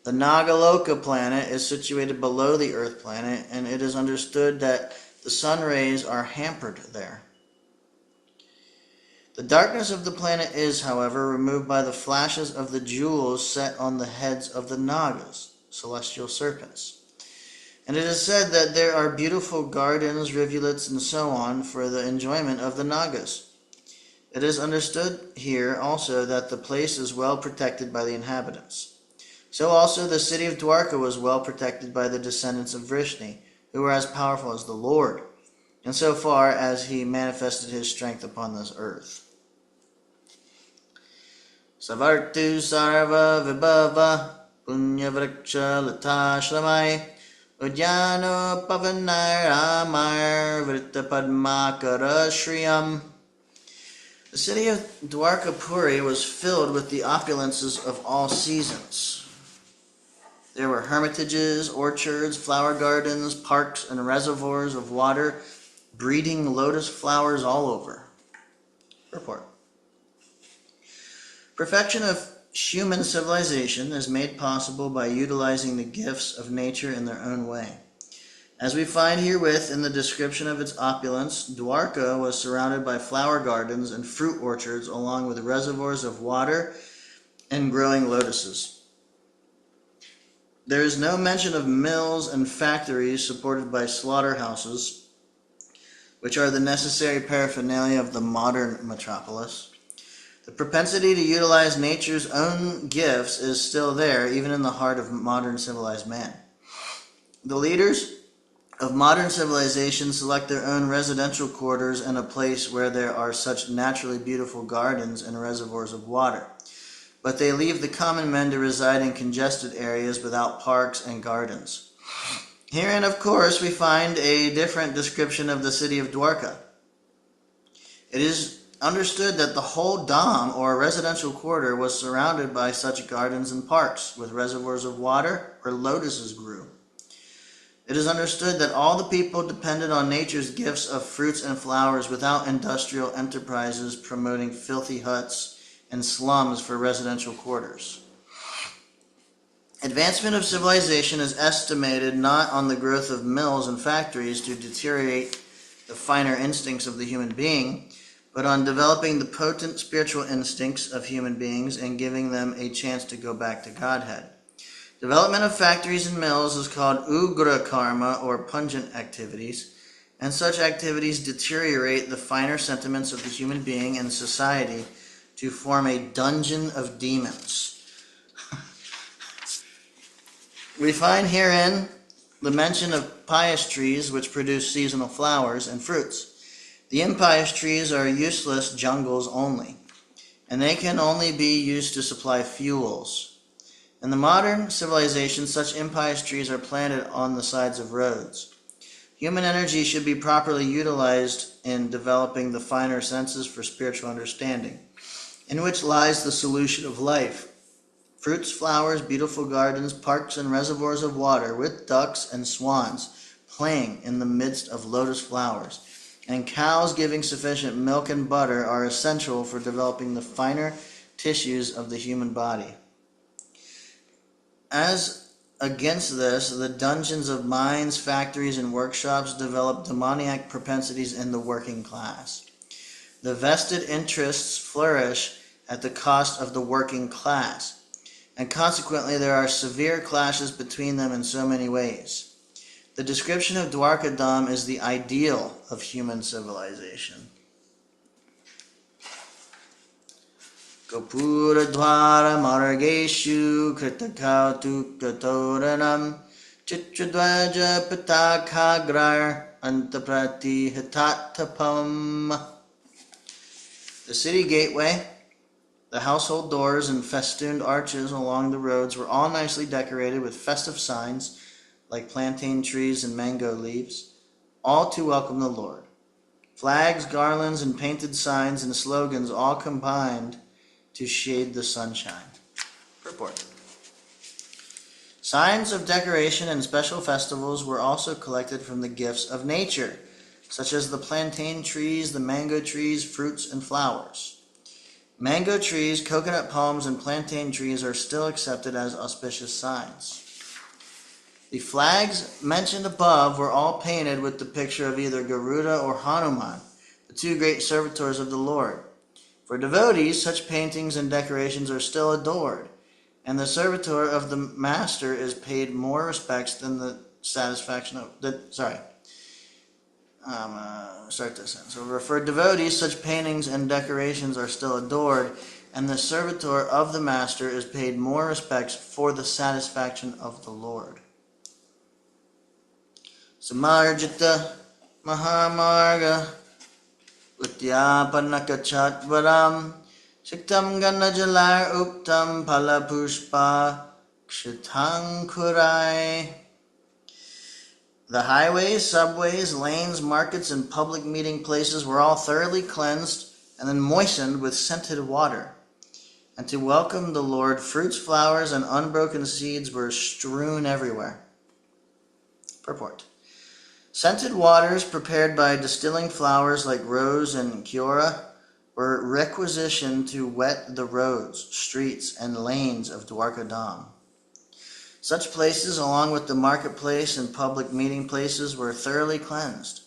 [SPEAKER 1] The Nagaloka planet is situated below the Earth planet, and it is understood that the sun rays are hampered there. The darkness of the planet is, however, removed by the flashes of the jewels set on the heads of the Nagas, celestial serpents. And it is said that there are beautiful gardens, rivulets, and so on for the enjoyment of the Nagas. It is understood here also that the place is well protected by the inhabitants. So also the city of Dwarka was well protected by the descendants of Vrishni, who were as powerful as the Lord, in so far as he manifested his strength upon this earth. Savartu sarva vibhava punyavraksha latashramai Udyano pavanai ramar vrittapadmakara shriyam. The city of Dwarkapuri was filled with the opulences of all seasons. There were hermitages, orchards, flower gardens, parks, and reservoirs of water, breeding lotus flowers all over. Report. Perfection of human civilization is made possible by utilizing the gifts of nature in their own way. As we find herewith in the description of its opulence, Dwarka was surrounded by flower gardens and fruit orchards, along with reservoirs of water and growing lotuses. There is no mention of mills and factories supported by slaughterhouses, which are the necessary paraphernalia of the modern metropolis. The propensity to utilize nature's own gifts is still there, even in the heart of modern civilized man. The leaders of modern civilization select their own residential quarters in a place where there are such naturally beautiful gardens and reservoirs of water, but they leave the common men to reside in congested areas without parks and gardens. Herein, of course, we find a different description of the city of Dwarka. It is understood that the whole dham, or residential quarter, was surrounded by such gardens and parks, with reservoirs of water where lotuses grew. It is understood that all the people depended on nature's gifts of fruits and flowers without industrial enterprises promoting filthy huts and slums for residential quarters. Advancement of civilization is estimated not on the growth of mills and factories to deteriorate the finer instincts of the human being, but on developing the potent spiritual instincts of human beings and giving them a chance to go back to Godhead. Development of factories and mills is called ugra karma, or pungent activities, and such activities deteriorate the finer sentiments of the human being and society to form a dungeon of demons. We find herein the mention of pious trees which produce seasonal flowers and fruits. The impious trees are useless jungles only, and they can only be used to supply fuels. In the modern civilization, such impious trees are planted on the sides of roads. Human energy should be properly utilized in developing the finer senses for spiritual understanding, in which lies the solution of life. Fruits, flowers, beautiful gardens, parks, and reservoirs of water, with ducks and swans playing in the midst of lotus flowers, and cows giving sufficient milk and butter are essential for developing the finer tissues of the human body. As against this, the dungeons of mines, factories, and workshops develop demoniac propensities in the working class. The vested interests flourish at the cost of the working class, and consequently there are severe clashes between them in so many ways. The description of Dwarkadam is the ideal of human civilization. Kapuradvara margeshu kritakautu katoranam chitradvaja patakagrar antaprati hitatapam. The city gateway, the household doors, and festooned arches along the roads were all nicely decorated with festive signs like plantain trees and mango leaves, all to welcome the Lord. Flags, garlands, and painted signs and slogans all combined to shade the sunshine. Purport. Signs of decoration and special festivals were also collected from the gifts of nature, such as the plantain trees, the mango trees, fruits, and flowers. Mango trees, coconut palms, and plantain trees are still accepted as auspicious signs. The flags mentioned above were all painted with the picture of either Garuda or Hanuman, the two great servitors of the Lord. For devotees, such paintings and decorations are still adored, and the servitor of the master is paid more respects than the satisfaction of the. Start this sentence over. For devotees, such paintings and decorations are still adored, and the servitor of the master is paid more respects for the satisfaction of the Lord. Samarjita Mahamarga Utyapanakachatvaram Siktam Ganajalar Uptam Palapushpa Kshitankurai. The highways, subways, lanes, markets, and public meeting places were all thoroughly cleansed and then moistened with scented water. And to welcome the Lord, fruits, flowers, and unbroken seeds were strewn everywhere. Purport. Scented waters prepared by distilling flowers like rose and kiora were requisitioned to wet the roads, streets, and lanes of Dwarkadam. Such places, along with the marketplace and public meeting places, were thoroughly cleansed.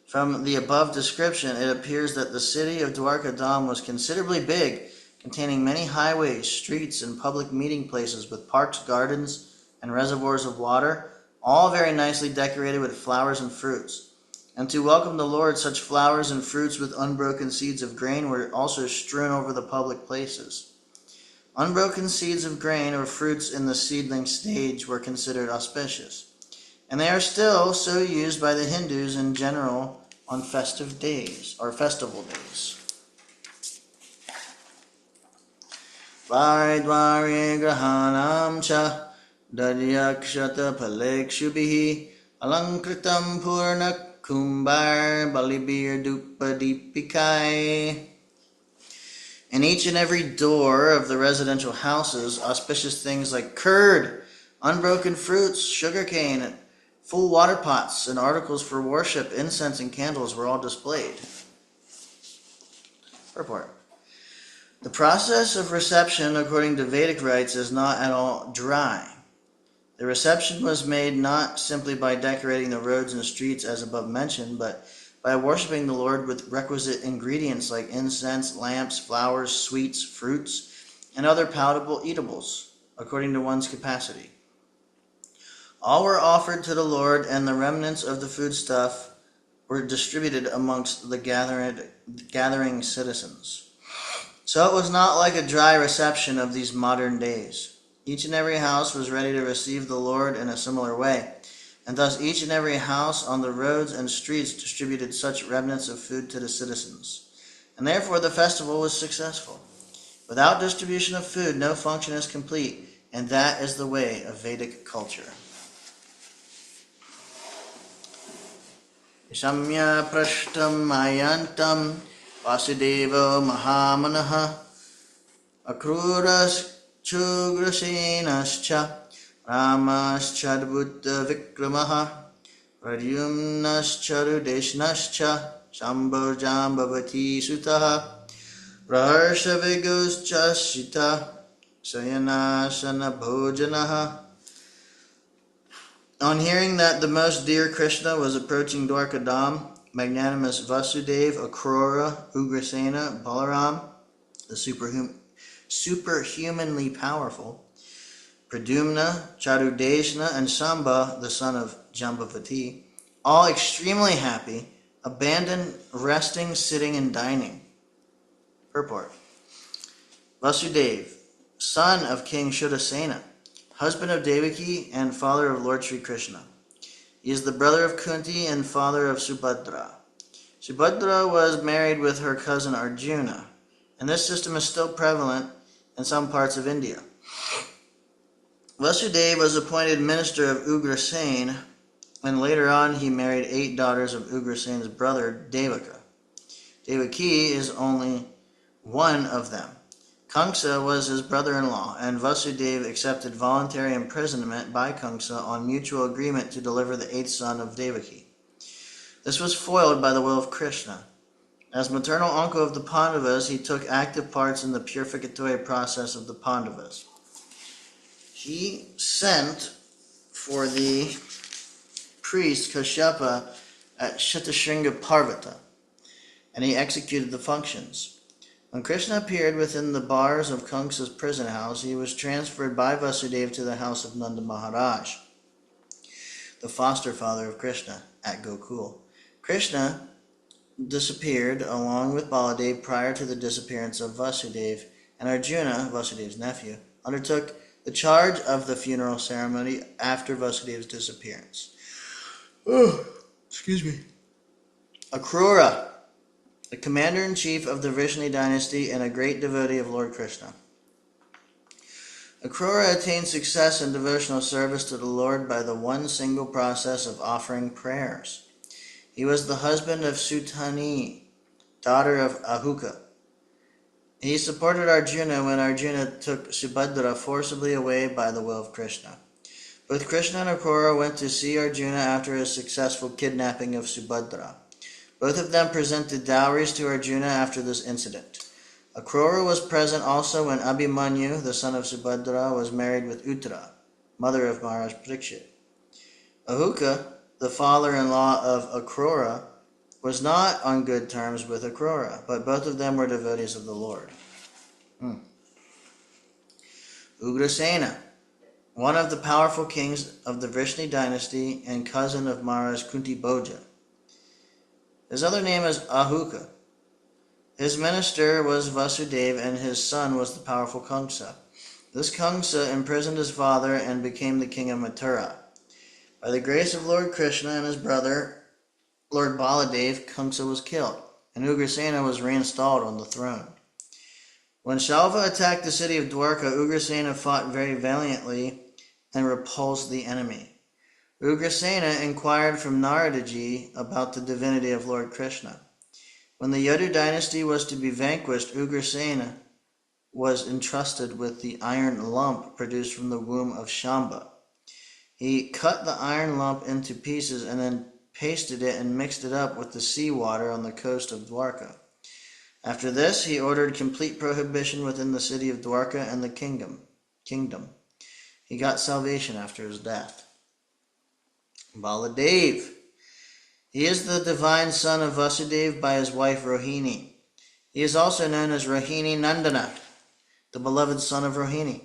[SPEAKER 1] From the above description, it appears that the city of Dwarkadam was considerably big, containing many highways, streets, and public meeting places with parks, gardens, and reservoirs of water, all very nicely decorated with flowers and fruits. And to welcome the Lord, such flowers and fruits with unbroken seeds of grain were also strewn over the public places. Unbroken seeds of grain or fruits in the seedling stage were considered auspicious, and they are still so used by the Hindus in general on festive days or festival days. Varidvari grahanam cha daryakshata palekshubihi alankritam purna kumbar balibir dupadipikai. In each and every door of the residential houses, auspicious things like curd, unbroken fruits, sugarcane, full water pots, and articles for worship, incense, and candles were all displayed. Purport. The process of reception, according to Vedic rites, is not at all dry. The reception was made not simply by decorating the roads and streets as above mentioned, but by worshiping the Lord with requisite ingredients like incense, lamps, flowers, sweets, fruits, and other palatable eatables, according to one's capacity. All were offered to the Lord, and the remnants of the foodstuff were distributed amongst the gathering citizens. So it was not like a dry reception of these modern days. Each and every house was ready to receive the Lord in a similar way, and thus each and every house on the roads and streets distributed such remnants of food to the citizens. And therefore the festival was successful. Without distribution of food, no function is complete, and that is the way of Vedic culture. Samya prashtam mayantam Vasudevo mahamanaha Akruras chugrasenascha Ramaschadbuddha vikramaha Pradyumnascharudeshnascha Shambhojambhavati sutaha Praharshavigoscha shita Sayanasana Bhojanaha. On hearing that the most dear Krishna was approaching Dwarkadam, magnanimous Vasudeva, Akrura, Ugrasena, Balaram, the superhumanly powerful, Pradyumna, Charudeshna, and Samba, the son of Jambavati, all extremely happy, abandoned resting, sitting, and dining. Purport. Vasudeva, son of King Shuddhasena, husband of Devaki and father of Lord Sri Krishna. He is the brother of Kunti and father of Subhadra. Subhadra was married with her cousin Arjuna, and this system is still prevalent in some parts of India. Vasudeva was appointed minister of Ugrasena, and later on he married 8 daughters of Ugrasena's brother Devaka. Devaki is only one of them. Kamsa was his brother-in-law, and Vasudeva accepted voluntary imprisonment by Kamsa on mutual agreement to deliver the 8th son of Devaki. This was foiled by the will of Krishna. As maternal uncle of the Pandavas, he took active parts in the purificatory process of the Pandavas. He sent for the priest Kashyapa at Shatashringa Parvata, and he executed the functions. When Krishna appeared within the bars of Kamsa's prison house, he was transferred by Vasudeva to the house of Nanda Maharaj, the foster father of Krishna, at Gokul. Krishna disappeared along with Baladev prior to the disappearance of Vasudeva, and Arjuna, Vasudeva's nephew, undertook the charge of the funeral ceremony after Vasudeva's disappearance. Excuse me. Akrura, the commander-in-chief of the Vrishni dynasty and a great devotee of Lord Krishna. Akrura attained success in devotional service to the Lord by the one single process of offering prayers. He was the husband of Sutani, daughter of Ahuka. He supported Arjuna when Arjuna took Subhadra forcibly away by the will of Krishna. Both Krishna and Akrura went to see Arjuna after his successful kidnapping of Subhadra. Both of them presented dowries to Arjuna after this incident. Akrura was present also when Abhimanyu, the son of Subhadra, was married with Uttara, mother of Maharaj Parikshit. Ahuka, the father-in-law of Akrura, was not on good terms with Akrura, but both of them were devotees of the Lord. Ugrasena, one of the powerful kings of the Vrishni dynasty and cousin of Maharaj Kunti Bhoja. His other name is Ahuka. His minister was Vasudeva, and his son was the powerful Kamsa. This Kamsa imprisoned his father and became the king of Mathura. By the grace of Lord Krishna and his brother, Lord Baladev, Kamsa was killed, and Ugrasena was reinstalled on the throne. When Shalva attacked the city of Dwarka, Ugrasena fought very valiantly and repulsed the enemy. Ugrasena inquired from Naradaji about the divinity of Lord Krishna. When the Yadu dynasty was to be vanquished, Ugrasena was entrusted with the iron lump produced from the womb of Shamba. He cut the iron lump into pieces and then pasted it and mixed it up with the seawater on the coast of Dwarka. After this, he ordered complete prohibition within the city of Dwarka and the kingdom. He got salvation after his death. Baladev. He is the divine son of Vasudeva by his wife Rohini. He is also known as Rohini Nandana, the beloved son of Rohini.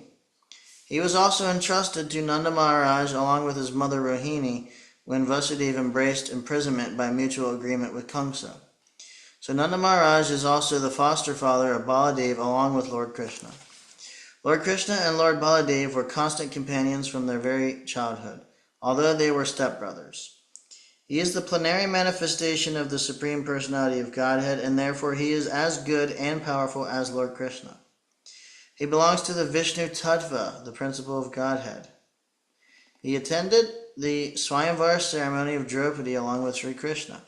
[SPEAKER 1] He was also entrusted to Nanda Maharaj along with his mother Rohini when Vasudeva embraced imprisonment by mutual agreement with Kamsa. So Nanda Maharaj is also the foster father of Baladev along with Lord Krishna. Lord Krishna and Lord Baladev were constant companions from their very childhood, although they were stepbrothers. He is the plenary manifestation of the Supreme Personality of Godhead, and therefore he is as good and powerful as Lord Krishna. He belongs to the Vishnu Tattva, the principle of Godhead. He attended the Swayamvar ceremony of Draupadi along with Sri Krishna.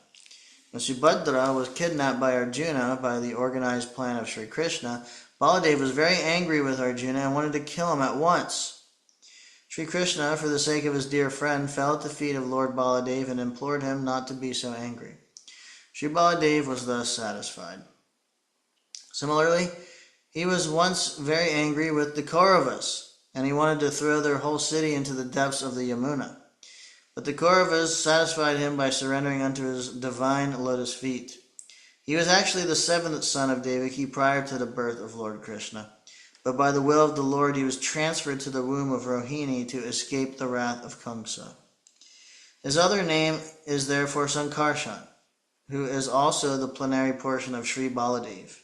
[SPEAKER 1] When Subhadra was kidnapped by Arjuna by the organized plan of Sri Krishna, Baladev was very angry with Arjuna and wanted to kill him at once. Sri Krishna, for the sake of his dear friend, fell at the feet of Lord Baladev and implored him not to be so angry. Sri Baladev was thus satisfied. Similarly, He was once very angry with the Kauravas, and he wanted to throw their whole city into the depths of the Yamuna. But the Kauravas satisfied him by surrendering unto his divine lotus feet. He was actually the seventh son of Devaki prior to the birth of Lord Krishna. But by the will of the Lord, he was transferred to the womb of Rohini to escape the wrath of Kamsa. His other name is therefore Sankarshan, who is also the plenary portion of Sri Baladev.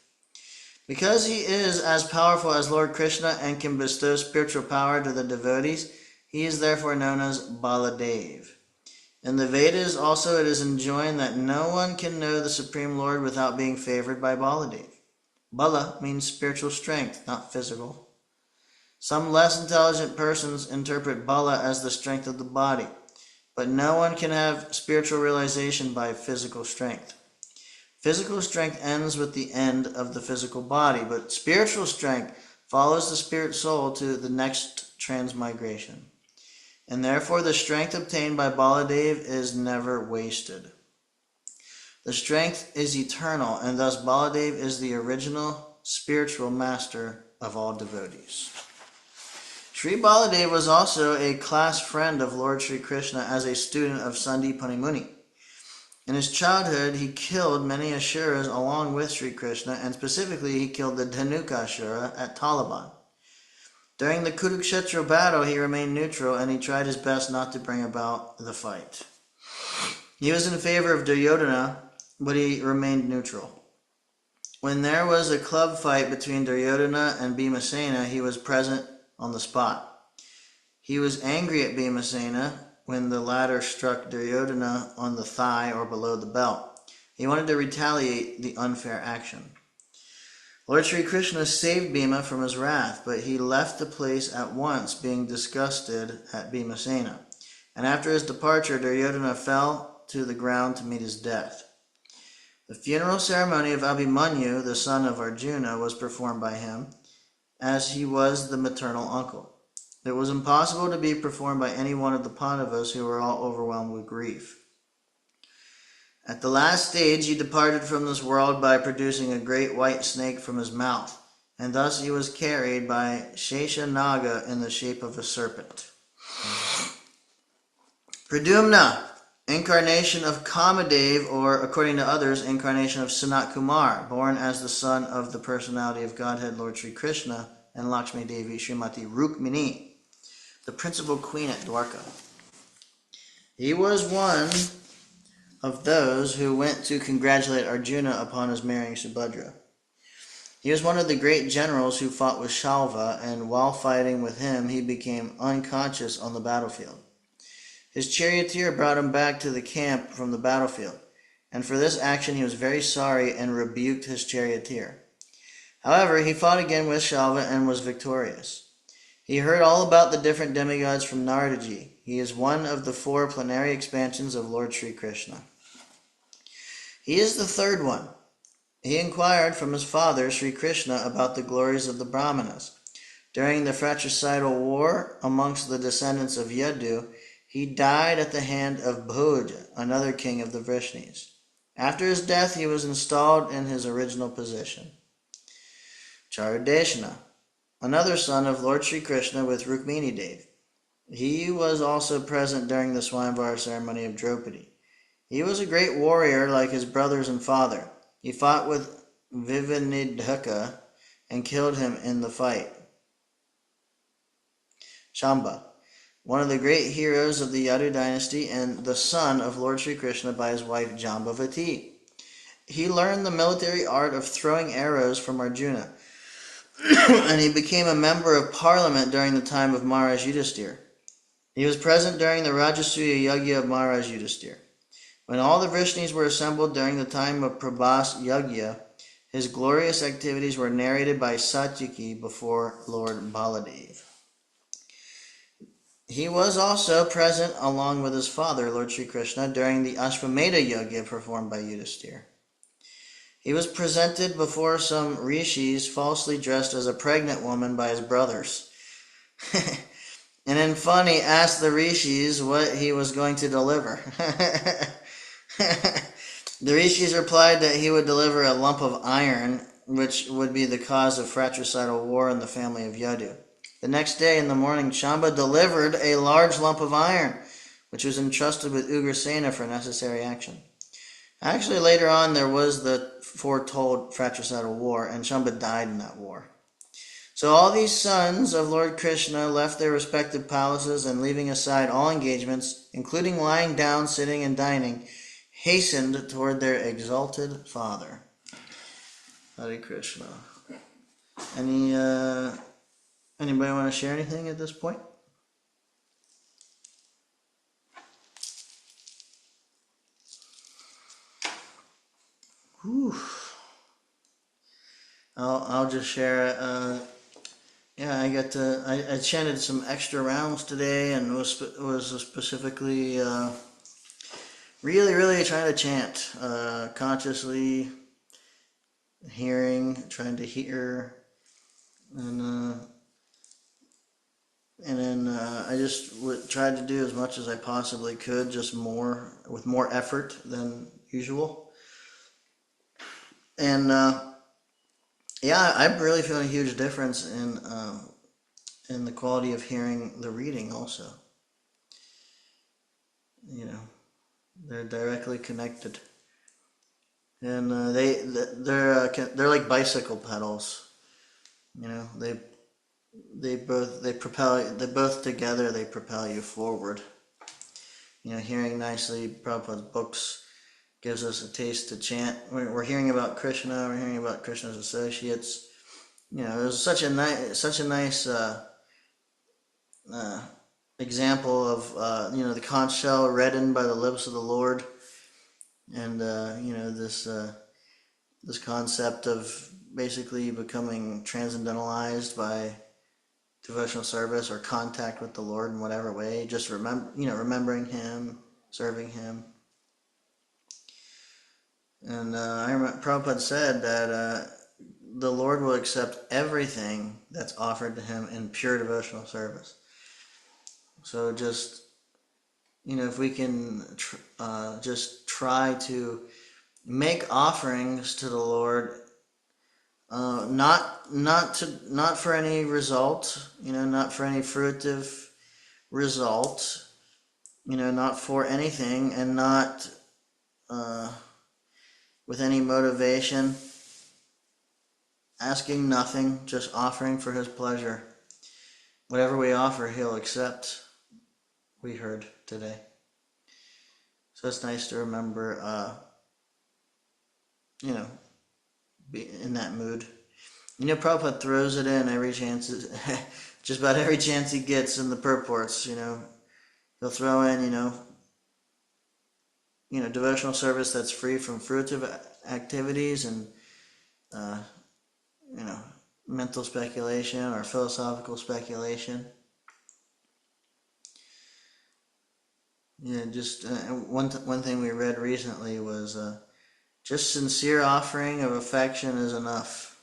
[SPEAKER 1] Because he is as powerful as Lord Krishna and can bestow spiritual power to the devotees, he is therefore known as Baladev. In the Vedas also it is enjoined that no one can know the Supreme Lord without being favored by Baladev. Bala means spiritual strength, not physical. Some less intelligent persons interpret Bala as the strength of the body, but no one can have spiritual realization by physical strength. Physical strength ends with the end of the physical body, but spiritual strength follows the spirit soul to the next transmigration. And therefore the strength obtained by Baladev is never wasted. The strength is eternal, and thus Baladev is the original spiritual master of all devotees. Sri Baladev was also a class friend of Lord Sri Krishna as a student of Sandipani Muni. In his childhood, he killed many Asuras along with Sri Krishna, and specifically he killed the Dhanuka Asura at Taliban. During the Kurukshetra battle, he remained neutral and he tried his best not to bring about the fight. He was in favor of Duryodhana, but he remained neutral. When there was a club fight between Duryodhana and Bhimasena, he was present on the spot. He was angry at Bhimasena when the latter struck Duryodhana on the thigh or below the belt. He wanted to retaliate the unfair action. Lord Sri Krishna saved Bhima from his wrath, but he left the place at once, being disgusted at Bhimasena. And after his departure, Duryodhana fell to the ground to meet his death. The funeral ceremony of Abhimanyu, the son of Arjuna, was performed by him, as he was the maternal uncle. It was impossible to be performed by any one of the Pandavas, who were all overwhelmed with grief. At the last stage, he departed from this world by producing a great white snake from his mouth, and thus he was carried by Sheshanaga in the shape of a serpent. Pradumna, incarnation of Kamadev, or according to others, incarnation of Sanat Kumar, born as the son of the personality of Godhead, Lord Sri Krishna, and Lakshmi Devi Srimati Rukmini, the principal queen at Dwarka. He was one of those who went to congratulate Arjuna upon his marrying Subhadra. He was one of the great generals who fought with Shalva, and while fighting with him, he became unconscious on the battlefield. His charioteer brought him back to the camp from the battlefield, and for this action he was very sorry and rebuked his charioteer. However, he fought again with Shalva and was victorious. He heard all about the different demigods from Naradaji. He is one of the 4 plenary expansions of Lord Sri Krishna. He is the third one. He inquired from his father, Sri Krishna, about the glories of the Brahmanas. During the fratricidal war amongst the descendants of Yadu, he died at the hand of Bhoja, another king of the Vrishnis. After his death, he was installed in his original position. Charudeshana, another son of Lord Sri Krishna with Rukmini Dev. He was also present during the Swayamvara ceremony of Draupadi. He was a great warrior like his brothers and father. He fought with Vivinidhaka and killed him in the fight. Shamba, one of the great heroes of the Yadu dynasty and the son of Lord Sri Krishna by his wife Jambavati. He learned the military art of throwing arrows from Arjuna, and he became a member of parliament during the time of Maharaj Yudhisthira. He was present during the Rajasuya Yagya of Maharaj Yudhisthira. When all the Vrishnis were assembled during the time of Prabhas Yagya, his glorious activities were narrated by Satyaki before Lord Baladev. He was also present along with his father, Lord Sri Krishna, during the Ashvamedha Yagya performed by Yudhisthira. He was presented before some rishis falsely dressed as a pregnant woman by his brothers. And in fun, he asked the rishis what he was going to deliver. The rishis replied that he would deliver a lump of iron, which would be the cause of fratricidal war in the family of Yadu. The next day in the morning, Shamba delivered a large lump of iron, which was entrusted with Ugrasena for necessary action. Actually, later on, there was the foretold fratricidal war, and Shamba died in that war. So all these sons of Lord Krishna left their respective palaces and, leaving aside all engagements, including lying down, sitting, and dining, hastened toward their exalted father. Hare Krishna. Anybody want to share anything at this point? Whew. I'll just share it. Yeah, I chanted some extra rounds today, and was specifically really trying to chant consciously, trying to hear, and then I just tried to do as much as I possibly could, just with more effort than usual. And yeah, I'm really feeling a huge difference in the quality of hearing the reading also. They're directly connected. And they're like bicycle pedals. They both together they propel you forward. Hearing nicely Prabhupada's books gives us a taste to chant. We're hearing about Krishna. We're hearing about Krishna's associates. It was such a nice example of the conch shell reddened by the lips of the Lord, and this concept of basically becoming transcendentalized by devotional service or contact with the Lord in whatever way. Just remembering Him, serving Him. And I remember Prabhupada said that the Lord will accept everything that's offered to Him in pure devotional service. So just, if we can just try to make offerings to the Lord, not for any result, not for any fruitive result, not for anything, and not with any motivation, asking nothing, just offering for His pleasure. Whatever we offer, He'll accept, we heard today. So it's nice to remember, be in that mood. Prabhupada throws it in every chance, just about every chance he gets in the purports, He'll throw in, devotional service that's free from fruitive activities and, mental speculation or philosophical speculation. Just one thing we read recently was just sincere offering of affection is enough.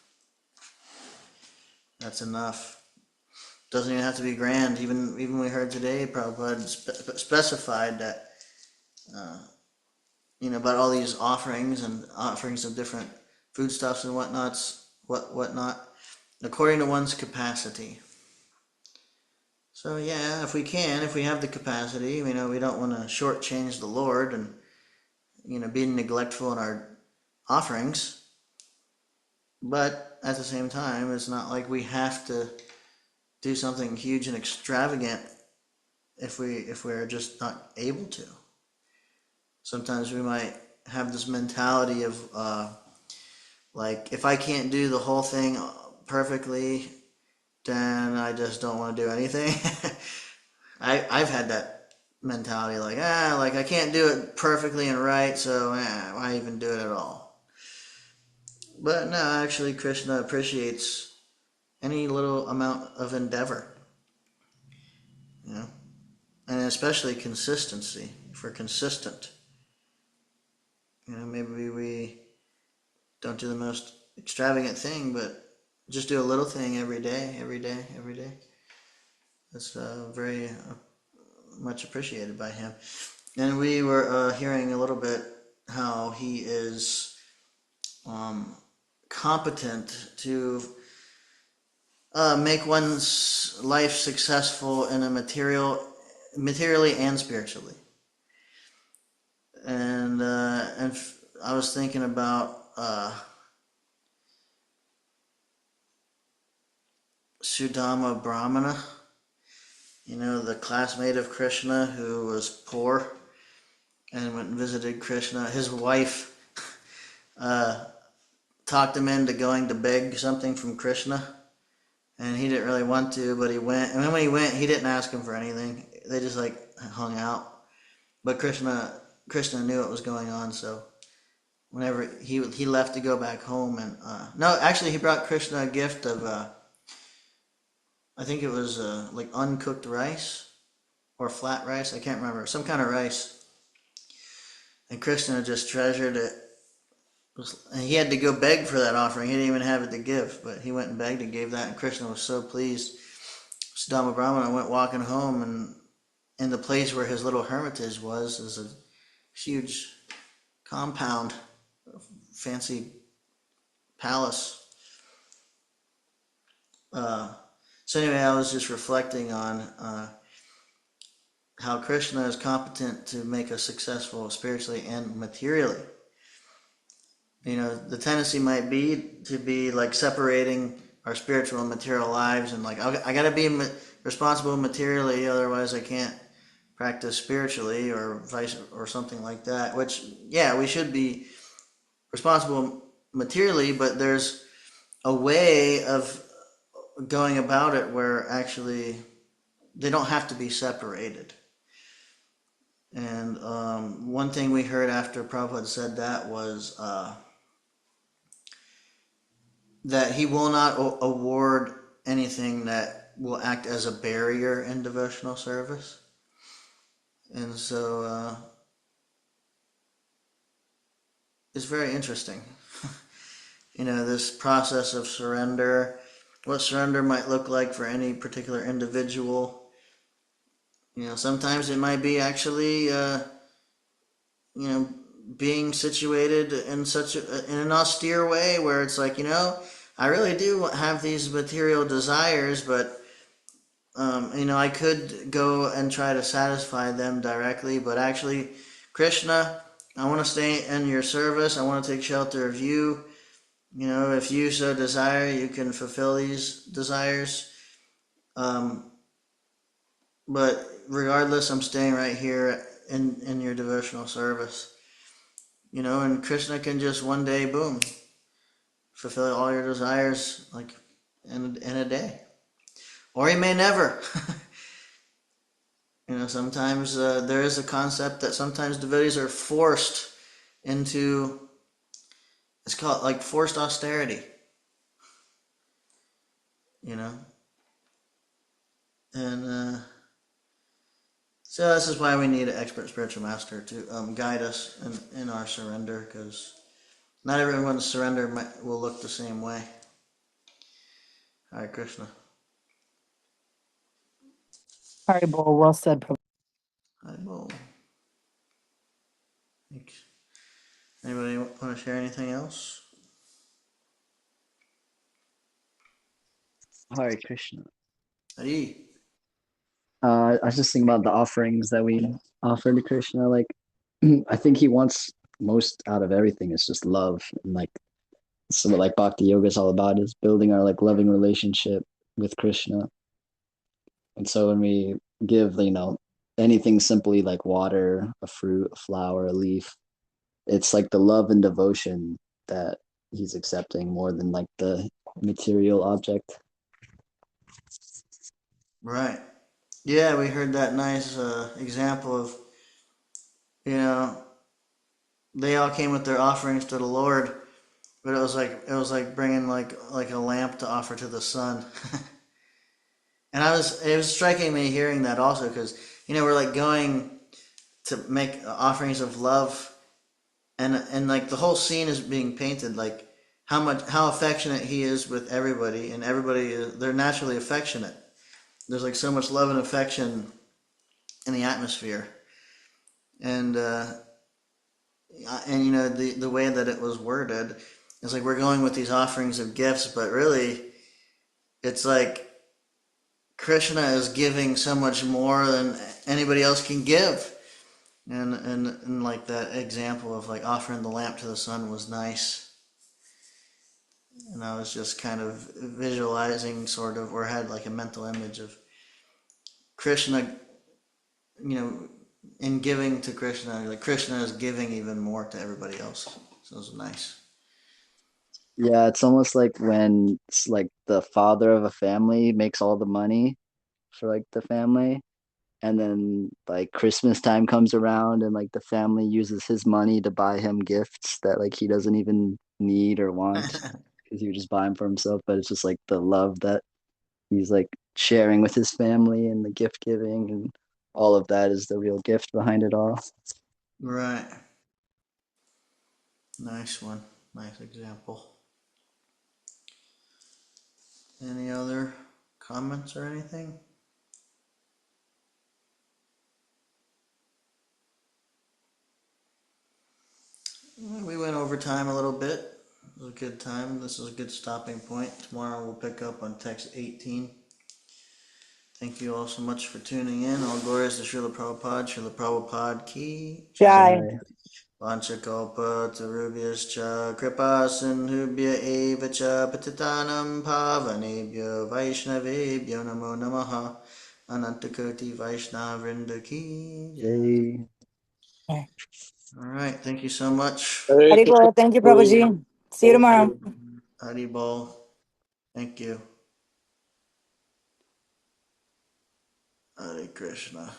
[SPEAKER 1] That's enough. Doesn't even have to be grand. Even we heard today, Prabhupada specified that, about all these offerings and offerings of different foodstuffs and whatnot, according to one's capacity. So yeah, if we have the capacity, we don't want to shortchange the Lord and, be neglectful in our offerings. But at the same time, it's not like we have to do something huge and extravagant if we're just not able to. Sometimes we might have this mentality of like, if I can't do the whole thing perfectly, then I just don't want to do anything. I've had that mentality, like I can't do it perfectly and right, so why even do it at all? But no, actually, Krishna appreciates any little amount of endeavor, and especially consistency. If we're consistent, maybe we don't do the most extravagant thing, but just do a little thing every day. That's very much appreciated by Him. And we were hearing a little bit how He is competent to make one's life successful in a materially and spiritually. And I was thinking about Sudama Brahmana, the classmate of Krishna who was poor and went and visited Krishna. His wife talked him into going to beg something from Krishna, and he didn't really want to, but he went. And then when he went, he didn't ask him for anything. They just like hung out. But Krishna knew what was going on, so whenever he left to go back home, and no, actually he brought Krishna a gift of I think it was like uncooked rice or flat rice. I can't remember, some kind of rice, and Krishna just treasured it. And he had to go beg for that offering. He didn't even have it to give, but he went and begged and gave that, and Krishna was so pleased. Sudama Brahmana went walking home, and in the place where his little hermitage was is a huge compound, fancy palace. So anyway, I was just reflecting on how Krishna is competent to make us successful spiritually and materially. The tendency might be to be like separating our spiritual and material lives, and like I got to be responsible materially, otherwise I can't practice spiritually, or vice or something like that. Which, yeah, we should be responsible materially, but there's a way of going about it where actually they don't have to be separated. And one thing we heard after Prabhupada said that was that he will not award anything that will act as a barrier in devotional service. And so it's very interesting. This process of surrender, what surrender might look like for any particular individual. Sometimes it might be actually, being situated in in an austere way where it's like, I really do have these material desires, but I could go and try to satisfy them directly, but actually, Krishna, I want to stay in your service. I want to take shelter of you. If you so desire, you can fulfill these desires. But regardless, I'm staying right here in your devotional service. And Krishna can just one day, boom, fulfill all your desires like in a day. Or he may never. Sometimes there is a concept that sometimes devotees are forced into, it's called like forced austerity. And so this is why we need an expert spiritual master to guide us in our surrender, because not everyone's surrender will look the same way. Hare Krishna.
[SPEAKER 3] Haribol, well said.
[SPEAKER 1] Haribol. Thanks. Anybody want to share anything else?
[SPEAKER 4] Hare Krishna.
[SPEAKER 1] Hari.
[SPEAKER 4] I was just thinking about the offerings that we offer to Krishna. Like, I think he wants most out of everything is just love, and like, so what like Bhakti Yoga is all about is building our like loving relationship with Krishna. And so when we give, anything simply like water, a fruit, a flower, a leaf, it's like the love and devotion that he's accepting more than like the material object.
[SPEAKER 1] Right. Yeah, we heard that nice example of, they all came with their offerings to the Lord, but it was like bringing like a lamp to offer to the sun. And it was striking me hearing that also, because we're like going to make offerings of love, and like the whole scene is being painted like how affectionate he is with everybody, and they're naturally affectionate. There's like so much love and affection in the atmosphere, and the way that it was worded, it's like we're going with these offerings of gifts, but really, it's like Krishna is giving so much more than anybody else can give. And like that example of like offering the lamp to the sun was nice. And I was just kind of visualizing sort of, or had like a mental image of Krishna, in giving to Krishna, like Krishna is giving even more to everybody else. So it was nice.
[SPEAKER 4] Yeah, it's almost like when it's like the father of a family makes all the money for like the family, and then like Christmas time comes around and like the family uses his money to buy him gifts that like he doesn't even need or want because he would just buy them for himself, but it's just like the love that he's like sharing with his family and the gift giving and all of that is the real gift behind it all.
[SPEAKER 1] Right. Nice one. Nice example. Any other comments or anything? We went over time a little bit. It was a good time. This is a good stopping point. Tomorrow we'll pick up on text 18. Thank you all so much for tuning in. All glories to Srila Prabhupada. Srila Prabhupada ki jai.
[SPEAKER 3] Jai.
[SPEAKER 4] Jai.
[SPEAKER 1] Vanchakalpa tarubhyascha kripa sindhubhya eva cha patitanam pavanebhyo vaishnavebhyo namo namaha. Anantakoti Vaishnavrinda ki jai.
[SPEAKER 4] Jai.
[SPEAKER 1] All right. Thank you so much.
[SPEAKER 2] Hare
[SPEAKER 3] Haribol. Thank you, Prabhuji. See you tomorrow.
[SPEAKER 1] Haribol. Thank you. Hare Krishna.